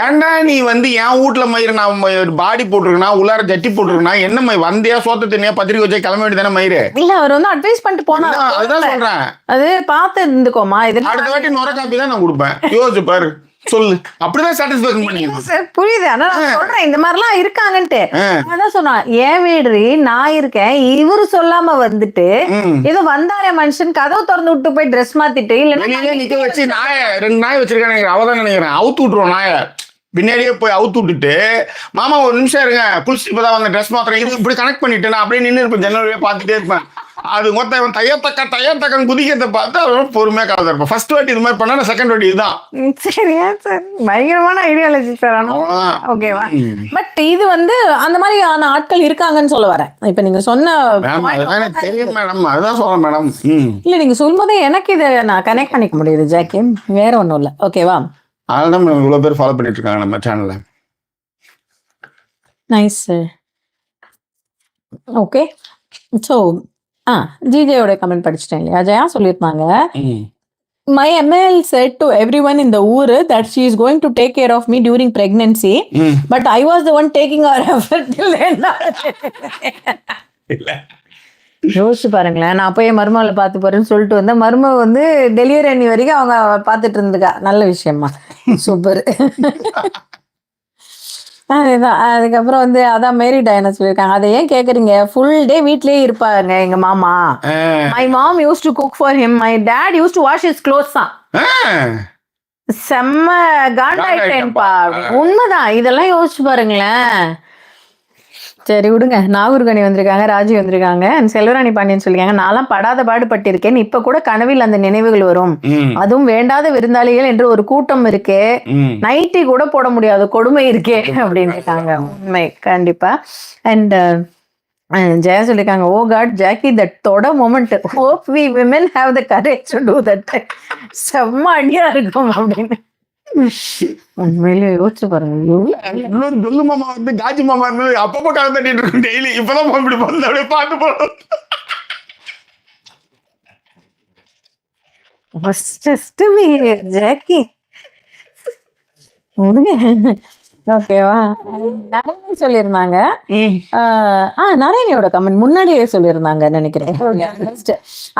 ஏன்டா நீ வந்து என் வீட்டுல மயிறு நான் பாடி போட்டிருக்கா, உள்ளார ஜட்டி போட்டிருக்கா, என்ன மயிர் வந்தியா சோத்த தின்னியா பத்திரிக்கை வச்சா கிளம்ப வேண்டியதானே மயிறு. இல்ல அவர் வந்து அட்வைஸ் பண்ணிட்டு போனா, அதுதான் சொல்றேன், அது பார்த்து இருந்துக்கோமா. இது அடுத்த வாட்டி நுர காப்பி தான் நான் கொடுப்பேன், யோசிச்சு பாரு, சொல்லு. அப்படிதான் சாட்டிஸ்ஃபேக்ஷன் பண்ணீங்க சார், புரியுது. ஆனா நான் சொல்றேன் இந்த மாதிரி எல்லாம் இருக்காங்கன்ட்டு. அதான் சொன்னான், ஏன் வீடு நான் இருக்கேன், இவரு சொல்லாம வந்துட்டு ஏதோ வந்தாரே மனுஷன் கதவு திறந்து விட்டு போய் ட்ரெஸ் மாத்திட்டு இல்ல நிக்க வச்சு நாய 2 நாய் வச்சிருக்காங்க, அவதான் நினைக்கிறேன், அவுத்து விட்டுருவோம் நாய. பின்னாடியே போய் அவுத்து விட்டுட்டு மாமா ஒரு நிமிஷம் இருங்க, குளிச்சு இப்பதான் வந்து ட்ரெஸ் மாத்திரம், இது இப்படி கனெக்ட் பண்ணிட்டு நான் அப்படியே நின்று இருப்பேன், ஜன்னல் வழியா பார்த்துட்டே இருப்பேன். அது மொத்தம் தையத்தக்கன் குதிக்கிறத பார்த்து பொறுமையா கலந்து இருப்பேன். ஃபர்ஸ்ட் வாட்டி இது மாதிரி பண்ணா, செகண்ட் வாட்டி இதுதான். சரியா சார், பயங்கரமான ஐடியாலஜி சார். ஓகேவா, பட் இது வந்து அந்த மாதிரியான ஆட்கள் இருக்காங்கன்னு சொல்ல வரேன். இப்ப நீங்க சொன்ன தெரியும் மேடம், அதுதான் சொல்றேன் மேடம். இல்ல நீங்க சொல்லும்போதே எனக்கு இதை நான் கனெக்ட் பண்ணிக்க முடியுது ஜாக்கி, வேற ஒண்ணும் இல்ல. ஓகேவா, அதனால தான் இவ்வளவு பேர் ஃபாலோ பண்ணிட்டு இருக்காங்க நம்ம சேனல்ல. Nice sir. ஓகே, ஸோ ஜிஜேயோட கமெண்ட் படிச்சிட்டேன் இல்லையா, ஜெயா சொல்லியிருந்தாங்க, my ML said to everyone in the ஊரு that she is going to take care of me during pregnancy, but I was the one taking her effort till end. யோசிச்சு பாருங்களேன், நான் போய் மருமகளை பார்த்து போறேன்னு சொல்லிட்டு வந்தேன், மருமக வந்து டெலிவரி அன்னி வரைக்கும் அவங்க பார்த்துட்டு இருந்துக்கா. நல்ல விஷயமா, சூப்பர். அதுதான். அதுக்கப்புறம் வந்து அதான் மேரி டயனா சொல்லியிருக்காங்க, அதை ஏன் கேக்குறீங்க, ஃபுல் டே வீட்லயே இருப்பாங்க எங்க மாமா. My mom use to cook for him, my dad use to wash his clothes தான். செம்ம காண்டாயிட்டேன்பா. உண்மைதான், இதெல்லாம் யோசிச்சு பாருங்களேன். சரி விடுங்க. நாகூர்கனி வந்திருக்காங்க, ராஜி வந்திருக்காங்க, செல்வராணி பாண்டியன் சொல்லிருக்காங்க, நான்லாம் படாத பாடுபட்டிருக்கேன், இப்ப கூட கனவில் அந்த நினைவுகள் வரும், அதுவும் வேண்டாத விருந்தாளிகள் என்று ஒரு கூட்டம் இருக்கே, நைட்டி கூட போட முடியாது கொடுமை இருக்கே அப்படின்னு இருக்காங்க. உண்மை, கண்டிப்பா. அண்ட் ஜெயா சொல்லிருக்காங்க, ஓ காட் ஜாக்கி, தட் தொட moment, hope we women have the courage to do that. செம்ம அடியா இருக்கும் அப்படின்னு. உண்மையிலே யோசிச்சு பாருங்க. இன்னொரு ஜொல்லு மாமா வந்து காஜி மாமா இருந்து அப்பப்போ கதை தட்டிட்டு இருக்கும் டெய்லி. இப்பதான் இப்படி வந்து அப்படியே பார்த்து போறோம். ஜாக்கி ஓகேவா? நிறைய சொல்லியிருந்தாங்க. நரேனியோட கமெண்ட் முன்னாடியே சொல்லியிருந்தாங்க நினைக்கிறேன்.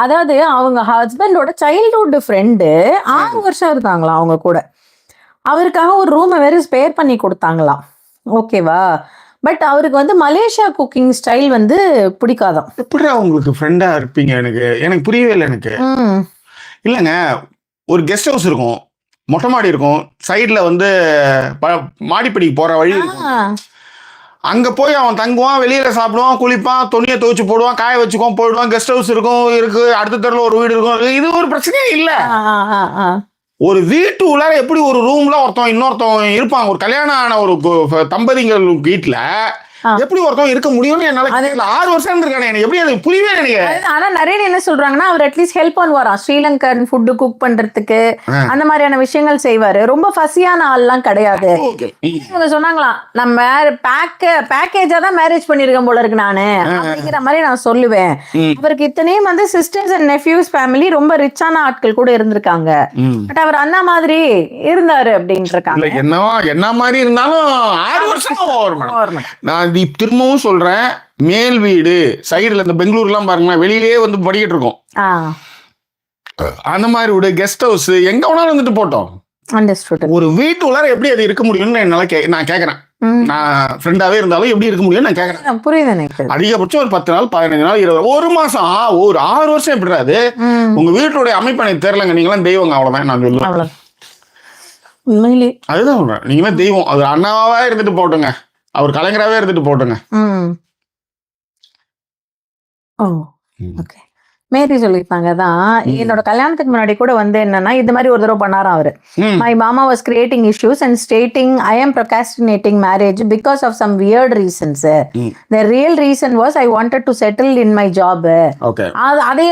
அதாவது அவங்க ஹஸ்பண்டோட சைல்ட்ஹுட் ஃப்ரெண்டு 6 வருஷம் இருந்தாங்களாம் அவங்க கூட. அவருக்காக ஒரு ரூமை வேற ஸ்பேர் பண்ணி கொடுத்தாங்களாம். ஓகேவா? பட் அவருக்கு வந்து மலேசியா குக்கிங் ஸ்டைல் வந்து பிடிக்காதான். எப்படி உங்களுக்கு ஃப்ரெண்டா இருப்பீங்க? எனக்கு புரியவே இல்லை. எனக்கு இல்லைங்க, ஒரு கெஸ்ட் ஹவுஸ் இருக்கும், மொட்டை மாடி இருக்கும், சைடில் வந்து மாடிப்படிக்கு போகிற வழி இருக்கும். அங்கே போய் அவன் தங்குவான், வெளியில் சாப்பிடுவான், குளிப்பான், துணியை துவைச்சு போடுவான், காய வச்சுக்குவான், போயிடுவான். கெஸ்ட் ஹவுஸ் இருக்கு, அடுத்த தெருவில் ஒரு வீடு இருக்கும். இது ஒரு பிரச்சனையே இல்லை. ஒரு வீட்டு உள்ளார எப்படி ஒரு ரூம்ல ஒருத்தன் இன்னொருத்தன் இருப்பாங்க. ஒரு கல்யாணம் ஆன ஒரு தம்பதிகள் வீட்டுல எப்படி ஒருத்தவங்க இருக்க முடியும்னு என்னால 6 வருஷம் இருந்திருக்கானே. எனக்கு எப்படி அது புரியவே எனக்கு. ஆனா நிறைய என்ன சொல்றாங்கன்னா, அவர் at least help பண்ணுவாராம். Sri Lankan food cook பண்றதுக்கு அந்த மாதிரியான விஷயங்கள் செய்வாரு. ரொம்ப ஃபசியான ஆள்லாம் கிடையாது. இவங்க சொன்னாங்களாம், நம்ம பேக்கேஜா தான் மேரேஜ் பண்ணிருக்கேன் போல இருக்கு நானு அப்படிங்கிற மாதிரி நான் சொல்லுவேன். அவருக்கு இத்தனையும் வந்து சிஸ்டர்ஸ் அண்ட் நெஃப்யூஸ் ஃபேமிலி ரொம்ப ரிச்சான ஆட்கள் கூட இருந்திருக்காங்க. பட் அவர் அந்த மாதிரி இருந்தாரு அப்படின்னு இருக்காங்க. என்ன மாதிரி இருந்தாலும் 6 வருஷம் நான் திரும்பவும் சொல்றேன். மேல் வீடு சைடுல இந்த பெங்களூர்லாம் பாருங்களேன், வெளியிலேயே வந்து படிக்கிட்டு இருக்கோம். அந்த மாதிரி வீடு, கெஸ்ட் ஹவுஸ் எங்க வேணாலும் வந்துட்டு போட்டோம். ஒரு வீட்டு உள்ளார எப்படி அது இருக்க முடியும்னு என்னால நான் கேட்கறேன். நான் ஃப்ரெண்டாவே இருந்தாலும் எப்படி இருக்க முடியும் நான் கேட்கறேன். புரியுது. அதிகபட்சம் ஒரு 10 நாள், 15 நாள், 20, ஒரு மாசம், ஒரு 6 வருஷம் எப்படிறாது? உங்க வீட்டுடைய அமைப்பு எனக்கு தெரியலங்க. நீங்களாம் தெய்வங்க, அவ்வளவுதான் நான் சொல்லுவேன். அதுதான் சொல்றேன், நீங்களாம் தெய்வம். அது அண்ணாவா இருந்துட்டு போட்டுங்க, அவர் கலைஞராகவே இருந்துட்டு போட்டுங்க. மேரி சொல்லியிருப்பாங்க தான். என்னோட கல்யாணத்துக்கு முன்னாடி கூட வந்து என்னன்னா, இது மாதிரி ஒரு தடவை பண்ணாராம் அவரு. மை மாமா was creating issues and stating I am procrastinating marriage because of some weird reasons. The real reason was I wanted to settle in my job. அதே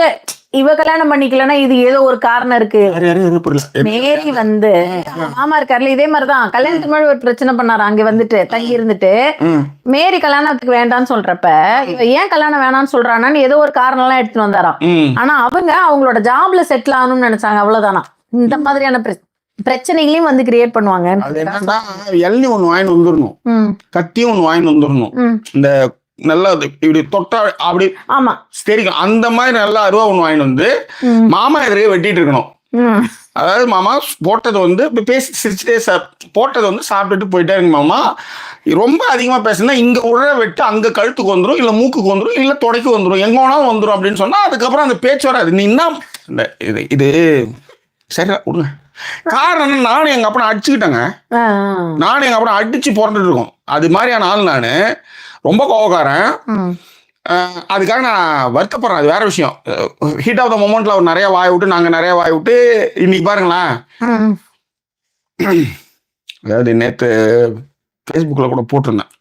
இவ கல்யாணம் பண்ணிக்கலன்னா இது ஏதோ ஒரு காரணம் இருக்கு. மேரி வந்து மாமா இருக்காருல, இதே மாதிரிதான் கல்யாணத்துக்கு முன்னாடி ஒரு பிரச்சனை பண்ணாரு. அங்க வந்துட்டு தங்கி இருந்துட்டு மேரி கல்யாணத்துக்கு வேண்டான்னு சொல்றப்ப இவ ஏன் கல்யாணம் வேணாம்னு சொல்றான்னு ஏதோ ஒரு காரணம் எல்லாம் எடுத்துட்டு வந்தாராம். ஆனா அவங்களோட ஜாப்ல செட்டில் ஆகணும்னு நினைச்சாங்க, அவ்வளவுதானா. இந்த மாதிரியான பிரச்சனைகளையும் வந்து கிரியேட் பண்ணுவாங்க. எள்ளி ஒண்ணு வாங்கி வந்துடணும், கத்தியும் ஒண்ணு வாங்கி வந்துடணும். இந்த நல்லா இப்படி தொட்டா அப்படி ஆமா தெரியும், அந்த மாதிரி நல்லா அருவா ஒண்ணு வாங்கிட்டு வந்து மாமா எதிரையே வெட்டிட்டு இருக்கணும். அதாவது மாமா போட்டது வந்து பேசி சிரிச்சுட்டே போட்டதை வந்து சாப்பிட்டுட்டு போயிட்டே இருக்கு. மாமா ரொம்ப அதிகமா பேசுனா இங்க உள்ள வெட்டு அங்க கழுத்துக்கு வந்துடும், இல்ல மூக்குக்கு வந்துடும், இல்ல தொடைக்கு வந்துடும், எங்க வேணாலும் வந்துடும் அப்படின்னு சொன்னா அதுக்கப்புறம் அந்த பேச்சு வராது. நீ என்ன இது சரிடா விடுங்க. காரணம் நானும் எங்க அப்பனை அடிச்சுக்கிட்டேங்க. நானும் எங்க அப்பனை அடிச்சு பிறந்துட்டு இருக்கோம். அது மாதிரியான ஆள் நானு. ரொம்ப கோவக்காரன். அதுக்காக நான் வருத்தப்படுறேன், அது வேற விஷயம். ஹீட் ஆஃப் த மொமெண்ட்ல அவர் நிறைய வாய் விட்டு, நாங்க நிறைய வாய் விட்டு இன்னைக்கு பாருங்களேன். அதாவது நேற்று ஃபேஸ்புக்கில் கூட போட்டிருந்தேன்,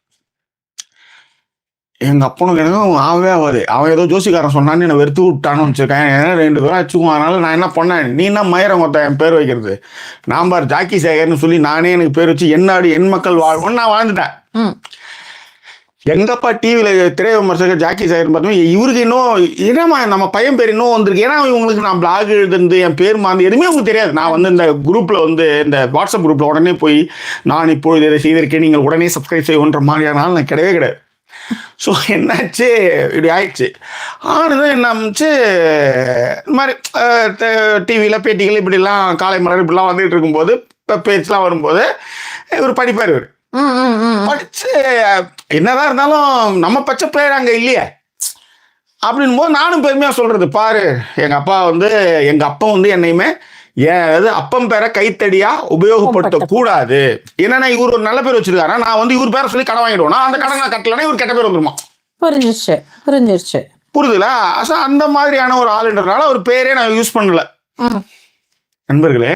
எங்கள் அப்பனுக்கு எனக்கும் ஆகவே ஆகாது. அவன் ஏதோ ஜோசிக்காரன் சொன்னான்னு என்னை வெறுத்து விட்டான்னு வச்சுருக்கேன். 2 பேரும் வச்சுக்குவோம். அதனால நான் என்ன பண்ணேன், நீ என்ன மயிரம் கொத்த என் பேர் வைக்கிறது, நான் பார் ஜாக்கி சேகர்னு சொல்லி நானே எனக்கு பேர் வச்சு என்னாடி என் மக்கள் வாழ்வோன்னு நான் வாழ்ந்துட்டேன். எங்கப்பா டிவியில திரை விமர்சகர் ஜாக்கி சேகர் பார்த்தோம், இவருக்கு இன்னும் என்னமா நம்ம பையன் பேர் இன்னும் வந்திருக்கு. ஏன்னா இவங்களுக்கு நான் பிளாக் எழுதுந்து என் பேர் மாந்து எதுவுமே உங்களுக்கு தெரியாது. நான் வந்து இந்த குரூப்ல வந்து இந்த வாட்ஸ்அப் குரூப்ல உடனே போய் நான் இப்பொழுது இதை செய்திருக்கேன், நீங்கள் உடனே சப்ஸ்கிரைப் செய்வோன்ற மாதிரியான நான் கிடையவே கிடையாது. ஸோ என்னாச்சு, இப்படி ஆயிடுச்சு. ஆனதும் என்ன ஆச்சு, இந்த மாதிரி டிவியில் பேட்டிகள் இப்படிலாம் காலை மலர் இப்படிலாம் வந்துகிட்டு இருக்கும்போது பேச்செலாம் வரும்போது இவர் படிப்பார். இவர் படிச்சு என்னதான் இருந்தாலும் நம்ம பச்சை பிள்ளையர் அங்கே இல்லையே அப்படின் போது நானும் பெருமையா சொல்றது, பாரு எங்க அப்பா வந்து என்னையுமே அதாவது அப்பம் பேரை கைத்தடியா உபயோகப்படுத்த கூடாது. என்னன்னா இவர் ஒரு நல்ல பேர் வச்சிருக்காரு, நான் வந்து இவர் பேரை சொல்லி கடன் வாங்கிடுவோம், அந்த கடன் நான் கட்டலன்னா இவர் கெட்ட பேர் வந்துருமா. புரிஞ்சிருச்சு புரியுதுல. அந்த மாதிரியான ஒரு ஆளுன்றதுனால ஒரு பேரே நான் யூஸ் பண்ணல. நண்பர்களே,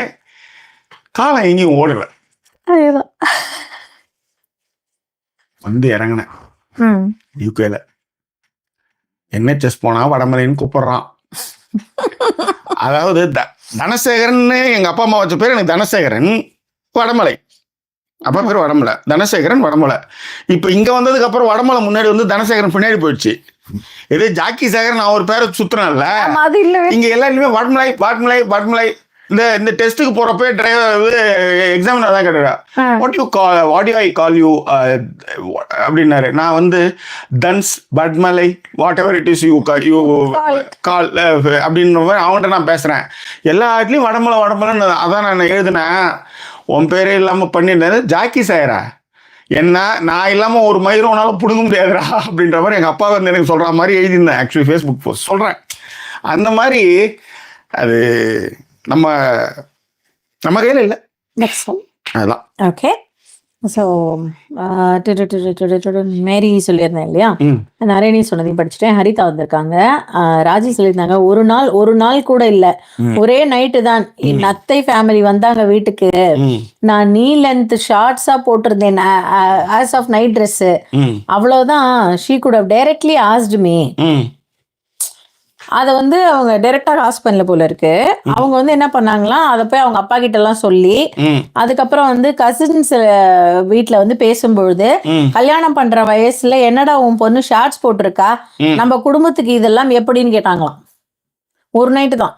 காலம் எங்கேயும் ஓடல. வந்து இறங்கினேன் யூகேல. NHS போனா வடமலைன்னு கூப்பிடுறான். அதாவது தனசேகரன் எங்க அப்பா அம்மா வச்ச பேர் எனக்கு தனசேகரன். வடமலை. அப்பா பேர் வடமலை, தனசேகரன் வடமலை. இப்ப இங்க வந்ததுக்கு அப்புறம் வடமலை முன்னாடி வந்து தனசேகரன் பின்னாடி போயிடுச்சு. இதே ஜாக்கி சேகரன் நான் ஒரு பேரை சுத்தினேன்ல, அது இல்லவே இங்க எல்லாருமே வடமலை வடமலை வடமலை. இந்த டெஸ்ட்டுக்கு போறப்ப டிரைவர் எக்ஸாமினர் தான் கேட்டுறா, what you I call you அப்படின்னாரு. நான் வந்து தன்ஸ் பட்மலை whatever it is you call அப்படின்ற மாதிரி அவன்கிட்ட நான் பேசுறேன். எல்லா இடத்துலயும் வடமலை வடமலைன்னு அதான் நான் எழுதினேன். உன் பேரே இல்லாம பண்ணிருந்தது ஜாக்கி சாயரா, என்ன நான் இல்லாம ஒரு மயிரோனால புடுங்க முடியாதுடா அப்படின்ற மாதிரி எங்க அப்பா வந்து எனக்கு சொல்ற மாதிரி எழுதியிருந்தேன். ஆக்சுவலி ஃபேஸ்புக் போஸ்ட் சொல்றேன். அந்த மாதிரி அது நம்ம கையில இல்லை. அதுதான். ஓகே. ஸோ மேரி சொல்லியிருந்தேன் இல்லையா, நரேனி சொன்னதையும் படிச்சுட்டேன். ஹரிதா வந்திருக்காங்க. ராஜி சொல்லியிருந்தாங்க, ஒரு நாள் கூட இல்ல, ஒரே நைட்டு தான் நத்தை ஃபேமிலி வந்தாங்க வீட்டுக்கு. நான் நீ லென்த் ஷார்ட்ஸா போட்டிருந்தேன் ஆஸ் ஆஃப் நைட் ட்ரெஸ், அவ்வளவுதான். She could have directly asked me. அதை வந்து அவங்க டைரக்டா ஆஸ்க் பண்ணல போல இருக்கு. அவங்க வந்து என்ன பண்ணாங்களாம், அதை போய் அவங்க அப்பா கிட்ட எல்லாம் சொல்லி, அதுக்கப்புறம் வந்து கசின்ஸ் வீட்டுல வந்து பேசும்பொழுது, கல்யாணம் பண்ற வயசுல என்னடா உன் பொண்ணு ஷார்ட்ஸ் போட்டிருக்கா, நம்ம குடும்பத்துக்கு இதெல்லாம் எப்படின்னு கேட்டாங்களாம். ஒரு நைட்டு தான்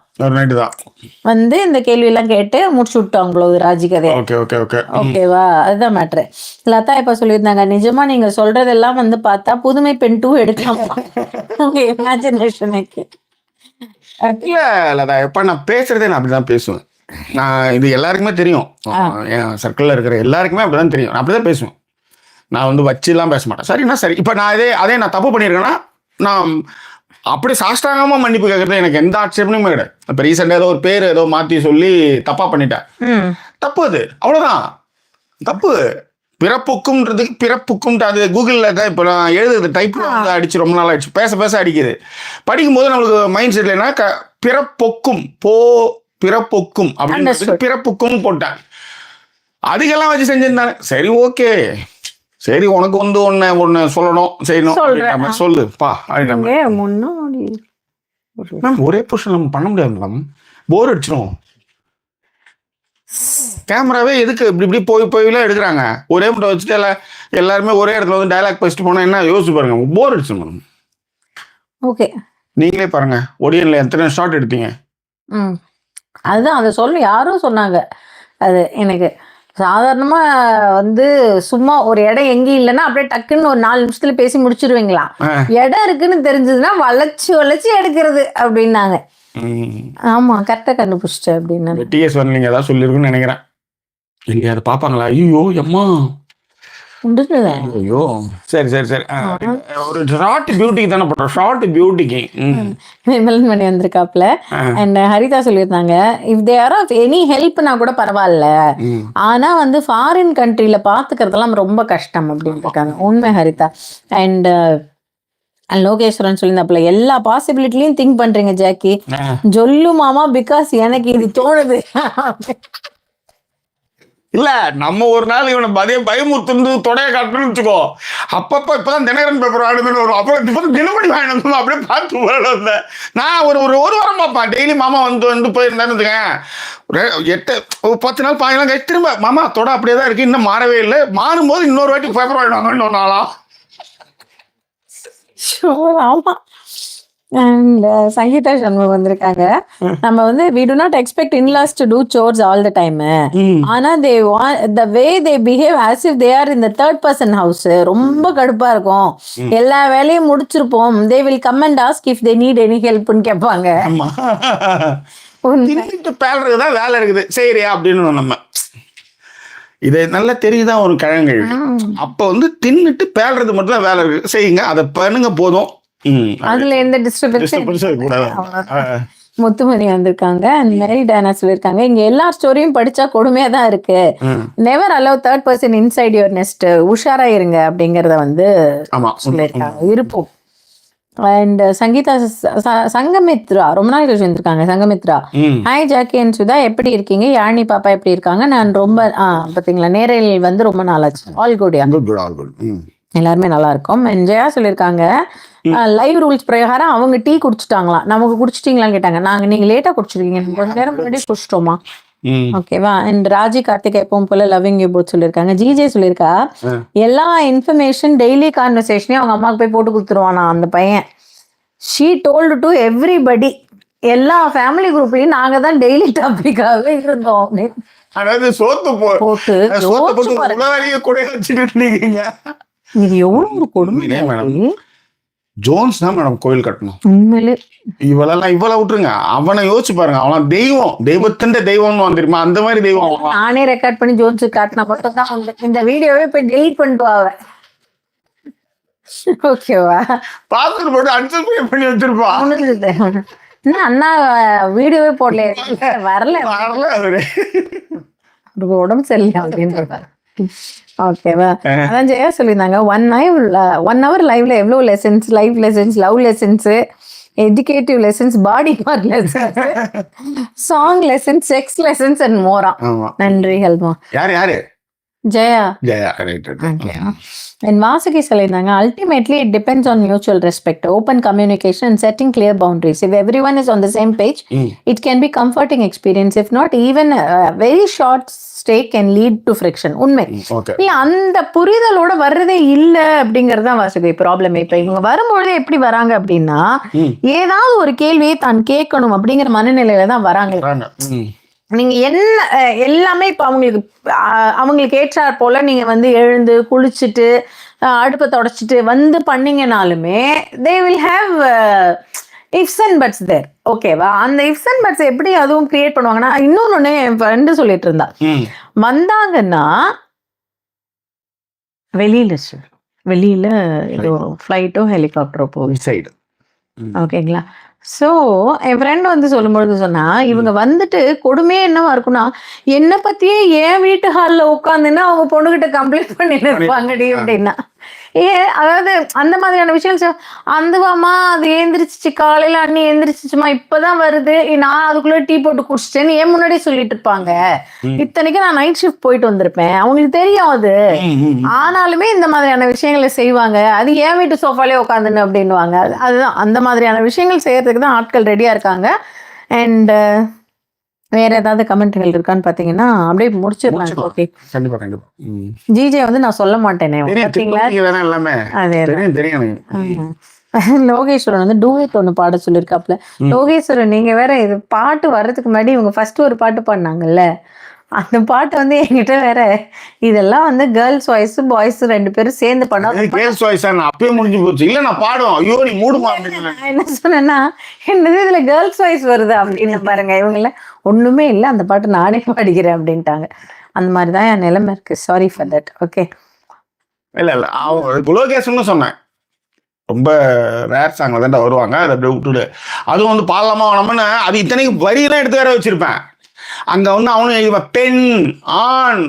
வந்து இந்த கேள்வி எல்லாம் கேட்டு முடிச்சு விட்டாங்களோ ராஜி கதையை. ஓகேவா, அதுதான் மேட்ரு. லதா இப்ப சொல்லியிருந்தாங்க, நிஜமா நீங்க சொல்றதெல்லாம் வந்து பார்த்தா புதுமை பெண் 2 எடுக்கலாம் உங்க இமேஜினேஷனுக்கு. லதா எப்ப நான் பேசுறதே நான் அப்படிதான் பேசுவேன். நான் இது எல்லாருக்குமே தெரியும், என் சர்க்கிள்ல இருக்கிற எல்லாருக்குமே அப்படிதான் தெரியும். நான் அப்படிதான் பேசுவேன். நான் வந்து வச்சுலாம் பேச மாட்டேன். சரின்னா சரி. இப்ப நான் அதே நான் தப்பு பண்ணியிருக்கேன்னா நான் அப்படி சாஷ்டாங்கமா மன்னிப்பு கேட்கறது எனக்கு எந்த ஆட்சேபனையுமே கிடையாது. இப்ப ரீசெண்டா ஏதோ ஒரு பேர் ஏதோ மாத்தி சொல்லி தப்பா பண்ணிட்டேன், தப்பு. அது அவ்வளவுதான் தப்பு. பிறப்புக்கும் அது கூகுளில் இப்போ நான் எழுதுறது டைப்ல வந்து அடிச்சு ரொம்ப நாள் ஆயிடுச்சு, பேச அடிக்குது. படிக்கும்போது நம்மளுக்கு மைண்ட் செட்ல என்ன பிறப்பொக்கும் அப்படின்னு பிறப்புக்கும் போட்டேன். அதுக்கெல்லாம் வச்சு செஞ்சிருந்தானே. சரி ஓகே, சரி உனக்கு வந்து ஒன்னு சொல்லணும் செய்யணும் சொல்லுப்பா. மேம் ஒரே பொசிஷன் நம்ம பண்ண முடியாது மேம், போர் அடிச்சிடும். கேமராவே எதுக்கு இப்படி போயெல்லாம் எடுக்கிறாங்க. ஒரே முட்டை வச்சுட்டு எல்லாருமே ஒரே இடத்துல வந்து டயலாக் பேசிட்டு போனா என்ன யோசிச்சு பாருங்க, போர் அடிச்சு மேடம். ஓகே, நீங்களே பாருங்க ஒடியன்ல எத்தனை ஷாட் எடுத்தீங்க. அதுதான் அதை சொல்ல யாரும் சொன்னாங்க. அது எனக்கு சாதாரணமா வந்து சும்மா ஒரு இடம் எங்கேயும் இல்லைன்னா அப்படியே டக்குன்னு ஒரு 4 நிமிஷத்துல பேசி முடிச்சிருவீங்களா, இடம் இருக்குன்னு தெரிஞ்சதுன்னா வளைச்சு எடுக்கிறது அப்படின்னாங்க. ஆமா கரெக்டா கண்டுபிடிச்சிட்டேன் அப்படின்னு டிஎஸ் வந்து நீங்க ஏதாவது சொல்லிருக்குன்னு நினைக்கிறேன். இல்லையா அதை பாப்பாங்களா? ஐயோ அம்மா ஐயோ சரி ஒரு ஷார்ட் பியூட்டிக்கு தானே போட்டோம், ஷார்ட் பியூட்டிக்கு. மணி வந்திருக்காப்ல. அண்ட் ஹரிதா சொல்லியிருந்தாங்க, if they are of any ஹெல்ப்னா கூட பரவாயில்ல, ஆனா வந்து ஃபாரின் கண்ட்ரில பாத்துக்கிறதெல்லாம் ரொம்ப கஷ்டம் அப்படின்னு இருக்காங்க. உண்மை ஹரிதா. அண்ட் லோகேஸ்வரன் சொல்லியிருந்தாப்புல, எல்லா பாசிபிலிட்டிலையும் திங்க் பண்றீங்க ஜாக்கி, சொல்லு மாமா, பிகாஸ் எனக்கு இது தோணுது. இல்ல நம்ம ஒரு நாள் இவனை பயமுறுத்து தொடைய காட்டணும்னு வச்சுக்கோ, அப்பப்ப இப்பதான் தினகரன் பேப்பர் வாங்கினதுன்னு வரும், அப்புறம் தினமணி வாங்கினது அப்படியே பார்த்து வந்தேன். நான் ஒரு வாரம் பார்ப்பேன் டெய்லி. மாமா வந்து போயிருந்தேன்னு வச்சுக்கேன், 10 நாள் 15 நாள் கழிச்சு திரும்ப மாமா தொட அப்படியே தான் இருக்கு, இன்னும் மாறவே இல்லை. மாறும்போது இன்னொரு வாட்டி பேப்பர் வாங்கினாங்க இன்னொரு நாளா. ஆமா. அண்ட் சங்கீதா சண்முகம் வந்திருக்காங்க. நம்ம வந்து we do not expect in-laws to do chores all the time. ஆனா they want the way they behave as if they are in the third person house. ரொம்ப கடுப்பா இருக்கும். எல்லா வேலையும் முடிச்சிருப்போம், they will come and ask if they need any help ன்னு கேட்பாங்க. பேல்றதுதான் வேலை இருக்குது சரியா அப்படின்னு நம்ம இதை நல்லா தெரியுதான் ஒரு கிழங்கு. அப்ப வந்து தின்னுட்டு பேல்றது மட்டும் தான் வேலை இருக்கு, செய்யுங்க, அதை பண்ணுங்க போதும். அதுல எந்த டிஸ்டர்பன்ஸ். முத்துமணி வந்திருக்காங்க. அந்த மாதிரி டானா சொல்லியிருக்காங்க, இங்க எல்லா ஸ்டோரியும் படிச்சா கொடுமையா தான் இருக்கு. Never allow third person inside your nest. உஷாரா இருங்க அப்படிங்கறத வந்து சொல்லியிருக்காங்க. இருப்போம். அண்ட் சங்கீதா சங்கமித்ரா ரொம்ப நாள் கழிச்சு வந்திருக்காங்க. Sanghamitra, hi Jackie and Sudha, எப்படி இருக்கீங்க? யாழினி பாப்பா எப்படி இருக்காங்க? நான் ரொம்ப பாத்தீங்களா நேரில் வந்து ரொம்ப நாளாச்சு. All good. எல்லாருமே நல்லா இருக்கும். அண்ட் ஜெயா சொல்லியிருக்காங்க, லைவ் ரூல்ஸ் பிரகாரம் அவங்க டீ குடிச்சிட்டாங்களாம். நமக்கு குடிச்சிட்டீங்களான்னு கேட்டாங்க. நீங்க லேட்டா குடிச்சிருக்கீங்க, கொஞ்ச நேரம் முன்னாடி குடிச்சிட்டோமா ஓகேவா. அண்ட் ராஜி கார்த்திக் எப்பவும் போல லவ்விங் யூ போத் சொல்லியிருக்காங்க. ஜிஜே சொல்லியிருக்கா எல்லா இன்ஃபர்மேஷன் டெய்லி கான்வர்சேஷனையும் அவங்க அம்மாவுக்கு போய் போட்டு கொடுத்துருவானா அந்த பையன். ஷீ டோல்டு டு எவ்ரிபடி, எல்லா ஃபேமிலி குரூப்லயும் நாங்க தான் டெய்லி டாபிக்காகவே இருந்தோம். அதாவது போட்டு இது எவ்வளவு ஒரு கொடுமை. ஜோன்ஸ் தான் மேடம் கோயில் கட்டணும் உண்மையிலே. இவ்வளவு விட்டுருங்க, அவனை யோசிச்சு பாருங்க. அவன் தெய்வத்தின் தெய்வம்னு வந்துருமா, அந்த மாதிரி தெய்வம். நானே ரெக்கார்ட் பண்ணி ஜோன்ஸு காட்டினா மட்டும் தான் இந்த வீடியோவே போய் டெலீட் பண்ணிட்டு அவன். ஓகேவா, பாஸ்வேர்ட் போட்டு அன்சப்ஸ்கிரைப் பண்ணி வச்சிருப்பான். இன்னும் அண்ணா வீடியோவே போடல, வரல அவரு உடம்பு சரியில்லை அப்படின்னு. ஓகேவா, அதான் ஜெயா சொல்லியிருந்தாங்க 1 hour லைவ்ல எவ்வளவு lessons, life lessons, love lessons, educative lessons, body part lessons, song lessons, sex lessons and மோரா. நன்றி ஹெல்மா. யாரு ஜெயா. And வாசுகி சொல்லியிருந்தாங்க ultimately it depends on mutual respect, open communication and setting clear boundaries. If everyone is on the same page, it can be comforting experience. If not, even a very short stay can lead to friction. உண்மை. அந்த புரிதலோட வர்றதே இல்ல அப்படிங்கறது தான் Vasuki problem. இப்ப இவங்க வரும்பொழுது எப்படி வராங்க அப்படின்னா, ஏதாவது ஒரு கேள்வியை தான் கேட்கணும் அப்படிங்கிற மனநிலையில தான் வராங்க. நீங்க என்ன எல்லாமே இப்ப அவங்களுக்கு ஏற்றாற் போல நீங்க வந்து எழுந்து குளிச்சுட்டு அடுப்பை தொடச்சிட்டு வந்து பண்ணீங்கனாலுமே they will have ifs and buts there. ஓகேவா, அந்த ifs and buts எப்படி அதுவும் கிரியேட் பண்ணுவாங்கன்னா, இன்னொன்னு என் ஃப்ரெண்டு சொல்லிட்டு இருந்தா, வந்தாங்கன்னா வெளியில ஏதோ ஃபிளைட்டோ ஹெலிகாப்டரோ போகும் சைடு. ஓகேங்களா. ஸோ என் ஃப்ரெண்ட் வந்து சொல்லும்பொழுது சொன்னா, இவங்க வந்துட்டு கொடுமையே என்னவா இருக்குன்னா, என்னை பத்தியே என் வீட்டு ஹாலில் உட்காந்துன்னா அவங்க பொண்ணுகிட்ட கம்ப்ளைண்ட் பண்ணிட்டு இருப்பாங்கடி அப்படின்னா. அதாவது அந்த மாதிரியான விஷயம். அந்துவாமா அது ஏந்திரிச்சிச்சு, காலையில அண்ணி ஏந்திரிச்சிச்சுமா, இப்பதான் வருது, நான் அதுக்குள்ள டீ போட்டு குடிச்சிட்டேன்னு ஏன் முன்னாடியே சொல்லிட்டு இருப்பாங்க. இத்தனைக்கு நான் நைட் ஷிஃப்ட் போயிட்டு வந்திருப்பேன், அவங்களுக்கு தெரியும் அது. ஆனாலுமே இந்த மாதிரியான விஷயங்களை செய்வாங்க. அது ஏன் வீட்டு சோஃபாலே உட்காந்துன்னு அப்படின்னுவாங்க. அதுதான் அந்த மாதிரியான விஷயங்கள் செய்யறதுக்கு தான் ஆட்கள் ரெடியா இருக்காங்க. அண்ட் வேற ஏதாவது கமெண்ட்கள் இருக்கான்னு பாத்தீங்கன்னா அப்படியே முடிச்சிடலாம். ஓகே, கண்டிப்பா கண்டிப்பா. ஜிஜே வந்து நான் சொல்ல மாட்டேனே, லோகேஸ்வரன் வந்து டூயட் ஒண்ணு பாட சொல்லியிருக்காப்ல. லோகேஸ்வரன் நீங்க வேற இது பாட்டு வர்றதுக்கு முன்னாடி இவங்க ஃபர்ஸ்ட் ஒரு பாட்டு பாடினாங்கல்ல, அந்த பாட்டு வந்து என்கிட்ட வேற இதெல்லாம் வந்து கேர்ள்ஸ் வாய்ஸ் பாய்ஸ் 2 பேரும் சேர்ந்து பண்ணாங்க. கேர்ள்ஸ் வாய்ஸ் அப்பவே முடிஞ்சு போச்சு. இல்ல நான் பாடுவோம், ஐயோ நீ மூடுமா அப்படின்னு. நான் என்ன சொன்னேன்னா, என்னது இதுல கேர்ள்ஸ் வாய்ஸ் வருது அப்படின்னு பாருங்க. இவங்கள ஒண்ணுமே இல்லை, அந்த பாட்டு நானே பாடிக்கிறேன் அப்படின்ட்டாங்க. அந்த மாதிரிதான் என் நிலைமை இருக்கு. Sorry for that. ஓகே, இல்ல லோகேஷன் சொன்னேன், ரொம்ப ரேர் சாங்ல தான் வருவாங்க, அதை அப்படியே விட்டுடு. அதுவும் வந்து பாடலாமா வேணாமன்னு அது இத்தனைக்கு வரியெல்லாம் எடுத்து வேற வச்சிருப்பேன். அங்க வந்து அவனும் பெண் ஆண்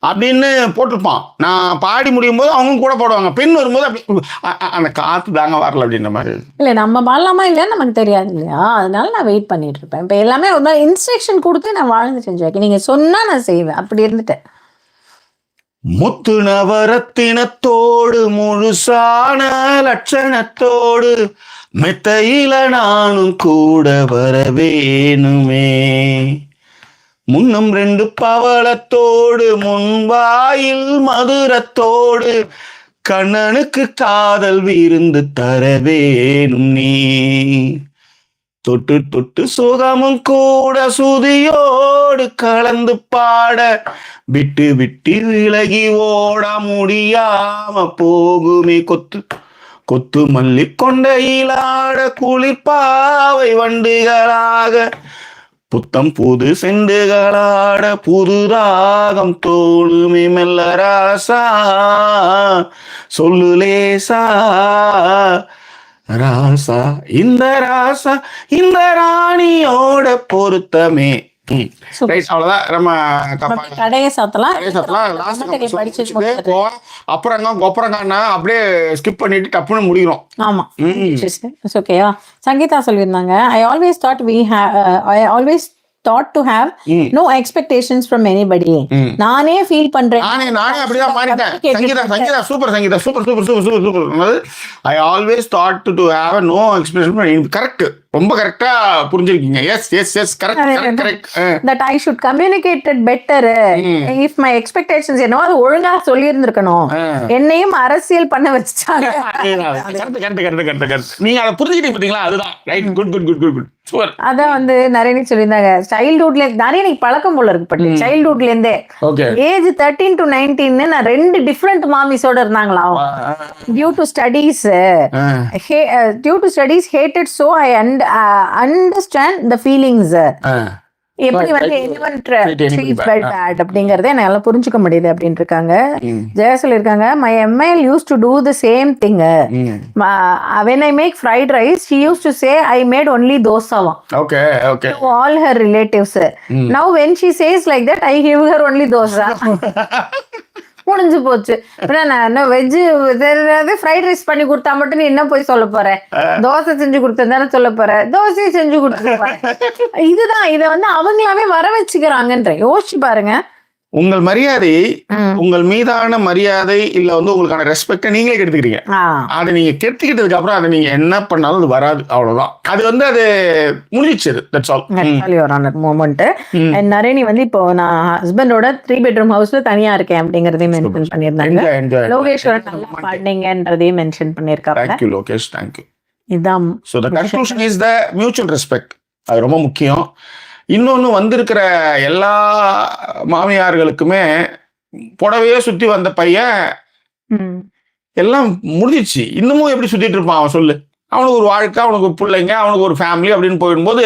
அப்படின்னு போட்டிருப்பான். நான் பாடி முடியும் போது அவங்க கூட போடுவாங்க, பெண் வரும்போது அப்படி அந்த காத்து தாங்க வரல அப்படின்ற மாதிரி. இல்ல நம்ம பாடலாமா இல்லையா நமக்கு தெரியாது இல்லையா, அதனால நான் வெயிட் பண்ணிட்டு இருப்பேன். இப்ப எல்லாமே ஒரு மாதிரி இன்ஸ்ட்ரக்ஷன் கொடுத்து நான் வாழ்ந்து செஞ்சேன். நீங்க சொன்னா நான் செய்வேன், அப்படி இருந்துட்டேன். முத்து நவரத்தினத்தோடு முழுசான லட்சணத்தோடு மெத்தையில நானும் கூட வரவேணுமே, முன்னும் 2 பவளத்தோடு முன்வாயில் மதுரத்தோடு கண்ணனுக்கு காதல் விருந்து தரவேணும் நீ, தொட்டு தொட்டு சுகமும் கூட சுதியோடு கலந்து பாட விட்டு விட்டு விலகி ஓட முடியாம போகுமே, கொத்து கொத்து மல்லி கொண்டையிலாட குளிர்பாவை வண்டுகளாக புத்தம் புது செண்டுகளாட புதுராகம் தோணுமே மெல்ல ராசா சொல்லு லேசா ராசா இந்த ராணியோட பொருத்தமே. அவ்வளவுதான், நம்ம கடையை சாத்தலாம். அப்புறம் அப்படியே ஸ்கிப் பண்ணிட்டு டப்புன்னு முடிக்கிறோம். ஆமா, ஓகேயா. சங்கீதா சொல்லியிருந்தாங்க, I always thought to have no expectations from anybody. நானே ஃபீல் பண்றேன், நானே அப்படிதான் மாறிட்டேன். Sangeetha super. I always thought to have no expectation from anybody. Correct. ரொம்ப கரெக்டா புரிஞ்சிருக்கீங்க. Yes yes yes correct. that I should communicate it better. If my expectations என்னவோ அது ஒழுங்கா சொல்லி இருந்திருக்கணும். என்னையும் அரசியல் பண்ண வச்சுட்டாங்க. கரெக்ட். நீங்க அதை புரிஞ்சுக்கிட்டீங்க பாத்தீங்களா? அதுதான் ரைட். குட். சூப்பர். அதான் வந்து நிறைய சொல்லியிருந்தாங்க, சைல்ட்ஹுட்ல நிறைய பழக்கம் போல இருக்கு. பட் சைல்ட்ஹுட்ல இருந்தே ஏஜ் 13 to 19 நான் 2 டிஃப்ரெண்ட் மாமிஸோட இருந்தாங்களா. Due to studies hated, so I understand the feelings. எப்படி வந்து anyone treats well bad அப்படிங்கறத என்னால புரிஞ்சுக்க முடியுது அப்படின்னு இருக்காங்க. ஜெயா சொல்லிருக்காங்க, my ML used to do the same thing. When I make fried rice, she used to say I made only dosa. Okay. To all her relatives. Now when she says like that, I give her only dosa. முடிஞ்சு போச்சு. Non veg fried rice பண்ணி கொடுத்தா மட்டும் நீ என்ன போய் சொல்ல போற? தோசை செஞ்சு கொடுத்ததானே சொல்ல போற? தோசையை செஞ்சு கொடுத்து இதுதான். இதை வந்து அவங்களாவே வர வச்சுக்கிறாங்கன்ற யோசிச்சு பாருங்க. உங்கள் மரியாதை, உங்கள் மீதான மரியாதை இல்ல வந்து உங்களுக்கான ரெஸ்பெக்ட நீங்களே கெடுத்துக்கிறீங்க. அதை நீங்க கெடுத்துக்கிட்டதுக்கு அப்புறம் அதை நீங்க என்ன பண்ணாலும் அது வராது. அவ்வளவுதான். அது வந்து அது முடிஞ்சிச்சு. That's all. மொமெண்ட். நரேனி வந்து இப்போ நான் ஹஸ்பண்டோட 3 bedroom ஹவுஸ்ல தனியா இருக்கேன் அப்படிங்கறதையும் மென்ஷன் பண்ணிருந்தாங்க. லோகேஸ்வரன் நல்லா பாடுனீங்கன்றதையும் மென்ஷன் பண்ணிருக்காங்க. Thank you Lokesh. Thank you. இதான். So the conclusion is the mutual respect. அது ரொம்ப முக்கியம். இன்னொன்னு வந்திருக்கிற எல்லா மாமியார்களுக்குமே புடவையே சுத்தி வந்த பையன் எல்லாம் முடிஞ்சிச்சு. இன்னமும் எப்படி சுத்திட்டு இருப்பான் அவன் சொல்லு? அவனுக்கு ஒரு வாழ்க்கை, அவனுக்கு ஒரு பிள்ளைங்க, அவனுக்கு ஒரு ஃபேமிலி அப்படின்னு போயிடும்போது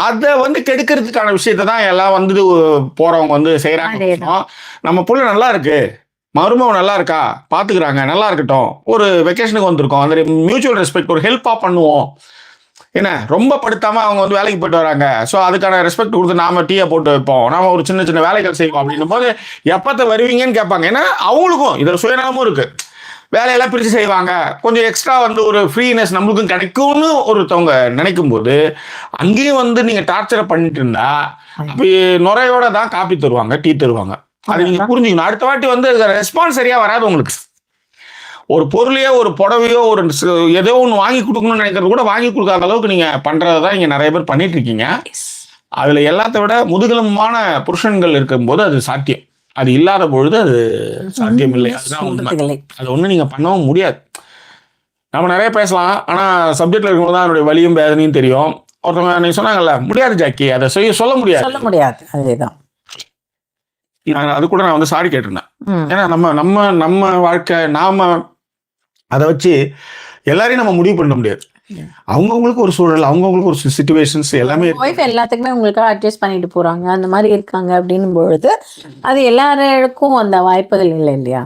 அதை வந்து கெடுக்கிறதுக்கான விஷயத்த தான் எல்லாம் வந்து போறவங்க வந்து செய்யறாங்க. நம்ம புள்ள நல்லா இருக்கு, மருமவன் நல்லா இருக்கா, பாத்துக்கிறாங்க, நல்லா இருக்கட்டும், ஒரு வெக்கேஷனுக்கு வந்திருக்கோம், அந்த மியூச்சுவல் ரெஸ்பெக்ட், ஒரு ஹெல்ப்பா பண்ணுவோம். என்ன ரொம்ப படுத்தாம அவங்க வந்து வேலைக்கு போயிட்டு வராங்க, ஸோ அதுக்கான ரெஸ்பெக்ட் கொடுத்து நாம டீயை போட்டு வைப்போம், நாம ஒரு சின்ன சின்ன வேலைகள் செய்வோம் அப்படின்னும் போது எப்பத்த வருவீங்கன்னு கேட்பாங்க. ஏன்னா அவங்களுக்கும் இதில் சுயநலமும் இருக்கு. வேலையெல்லாம் பிரித்து செய்வாங்க, கொஞ்சம் எக்ஸ்ட்ரா வந்து ஒரு ஃப்ரீனஸ் நம்மளுக்கும் கிடைக்கும்னு ஒருத்தவங்க நினைக்கும் போது அங்கேயும் வந்து நீங்க டார்ச்சரை பண்ணிட்டு இருந்தா அப்படி நுரையோட தான் காப்பி தருவாங்க, டீ தருவாங்க. அது நீங்க புரிஞ்சுக்கணும். அடுத்த வாட்டி வந்து ரெஸ்பான்ஸ் சரியா வராது உங்களுக்கு. ஒரு பொருளையோ ஒரு புடவையோ ஒரு ஏதோ ஒன்று வாங்கி கொடுக்கணும்னு நினைக்கிறது கூட வாங்கி கொடுக்காத அளவுக்கு நீங்க பண்றதான் இங்க நிறைய பேர் பண்ணிட்டு இருக்கீங்க. அதுல எல்லாத்த விட முதுகெலும்பான புருஷன்கள் இருக்கும்போது அது சாத்தியம், அது இல்லாத பொழுது அது சாத்தியம் இல்லை. அதுதான் உண்மை. அது ஒண்ணு நீங்க பண்ணவும் முடியாது. நம்ம நிறைய பேசலாம், ஆனா சப்ஜெக்ட்ல இருக்கும்போது தான் அதனுடைய வலியும் வேதனையும் தெரியும். ஒருத்தவங்க நீங்க சொன்னாங்கல்ல, முடியாது ஜாக்கி, அதை சொல்ல முடியாது. அதேதான். அது கூட நான் வந்து சாரி கேட்டிருந்தேன். ஏன்னா நம்ம வாழ்க்கை, நாம அதை வச்சு எல்லாரையும் நம்ம முடிவு பண்ண முடியாது. அவங்கவுங்களுக்கு ஒரு சூழல், அவங்கவுங்களுக்கு ஒரு சிச்சுவேஷன்ஸ் எல்லாமே எல்லாத்துக்குமே உங்களுக்கு அட்ஜஸ்ட் பண்ணிட்டு போறாங்க, அந்த மாதிரி இருக்காங்க அப்படின்னும் பொழுது அது எல்லாருக்கும் அந்த வாய்ப்புகள் இல்லை இல்லையா?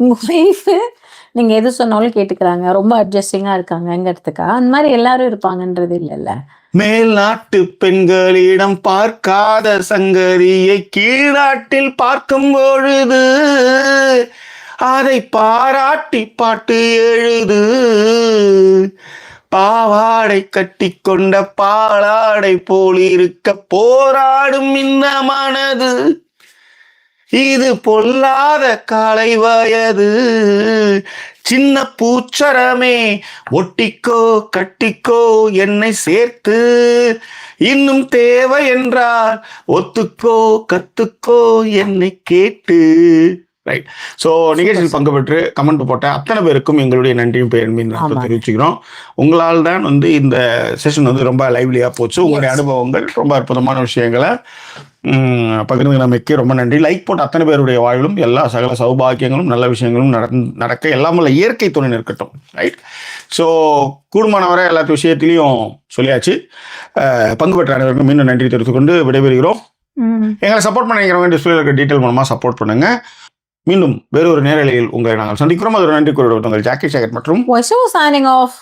உங்க ஒய்ஃப் நீங்க எது சொன்னாலும் கேட்டுக்கிறாங்க, ரொம்ப அட்ஜஸ்டிங்கா இருக்காங்கிறதுக்கா அந்த மாதிரி எல்லாரும் இருப்பாங்கன்றது இல்லைல்ல. மேல்நாட்டு பெண்களிடம் பார்க்காத சங்கதியை கீழ்நாட்டில் பார்க்கும் பொழுது அதை பாராட்டி பாட்டு எழுது. பாவாடை கட்டி கொண்ட பாலாடை போல் இருக்க போராடும் இந்த மனது, இது பொல்லாத காலை வயது. சின்ன பூச்சரமே ஒட்டிக்கோ கட்டிக்கோ என்னை சேர்த்து, இன்னும் தேவை என்றால் ஒத்துக்கோ கத்துக்கோ என்னை கேட்டு. ரைட். ஸோ நிகழ்ச்சியில் பங்கு பெற்று கமெண்ட் போட்ட அத்தனை பேருக்கும் எங்களுடைய நன்றியும் பேரன்பையும் தெரிவிச்சுக்கிறோம். உங்களால் தான் வந்து இந்த செஷன் வந்து ரொம்ப லைவ்லியா போச்சு. உங்களுடைய அனுபவங்கள், ரொம்ப அற்புதமான விஷயங்களை பகிர்ந்து நமக்கு ரொம்ப நன்றி. லைக் போட்ட அத்தனை பேருடைய வாழ்விலும் எல்லா சகல சௌபாகியங்களும் நல்ல விஷயங்களும் நடக்க எல்லாம் உள்ள இயற்கை துணை இருக்கட்டும். ரைட். ஸோ கூடுமானவரை எல்லா விஷயத்திலையும் சொல்லியாச்சு. பங்கு பெற்ற அனைவருக்கும் மீண்டும் நன்றி தெரிவித்துக் கொண்டு விடைபெறுகிறோம். எங்களை சப்போர்ட் பண்ணிக்கிறவங்க டிஸ்பிளேல இருக்க டீட்டெயில் மூலமா சப்போர்ட் பண்ணுங்க. மீண்டும் வேறு ஒரு நேரலையில் உங்களை நாங்கள் சந்திக்கிறோம். அது ஒரு நன்றி கூறுவது உங்கள் ஜாக்கி சேகர் மற்றும் signing off.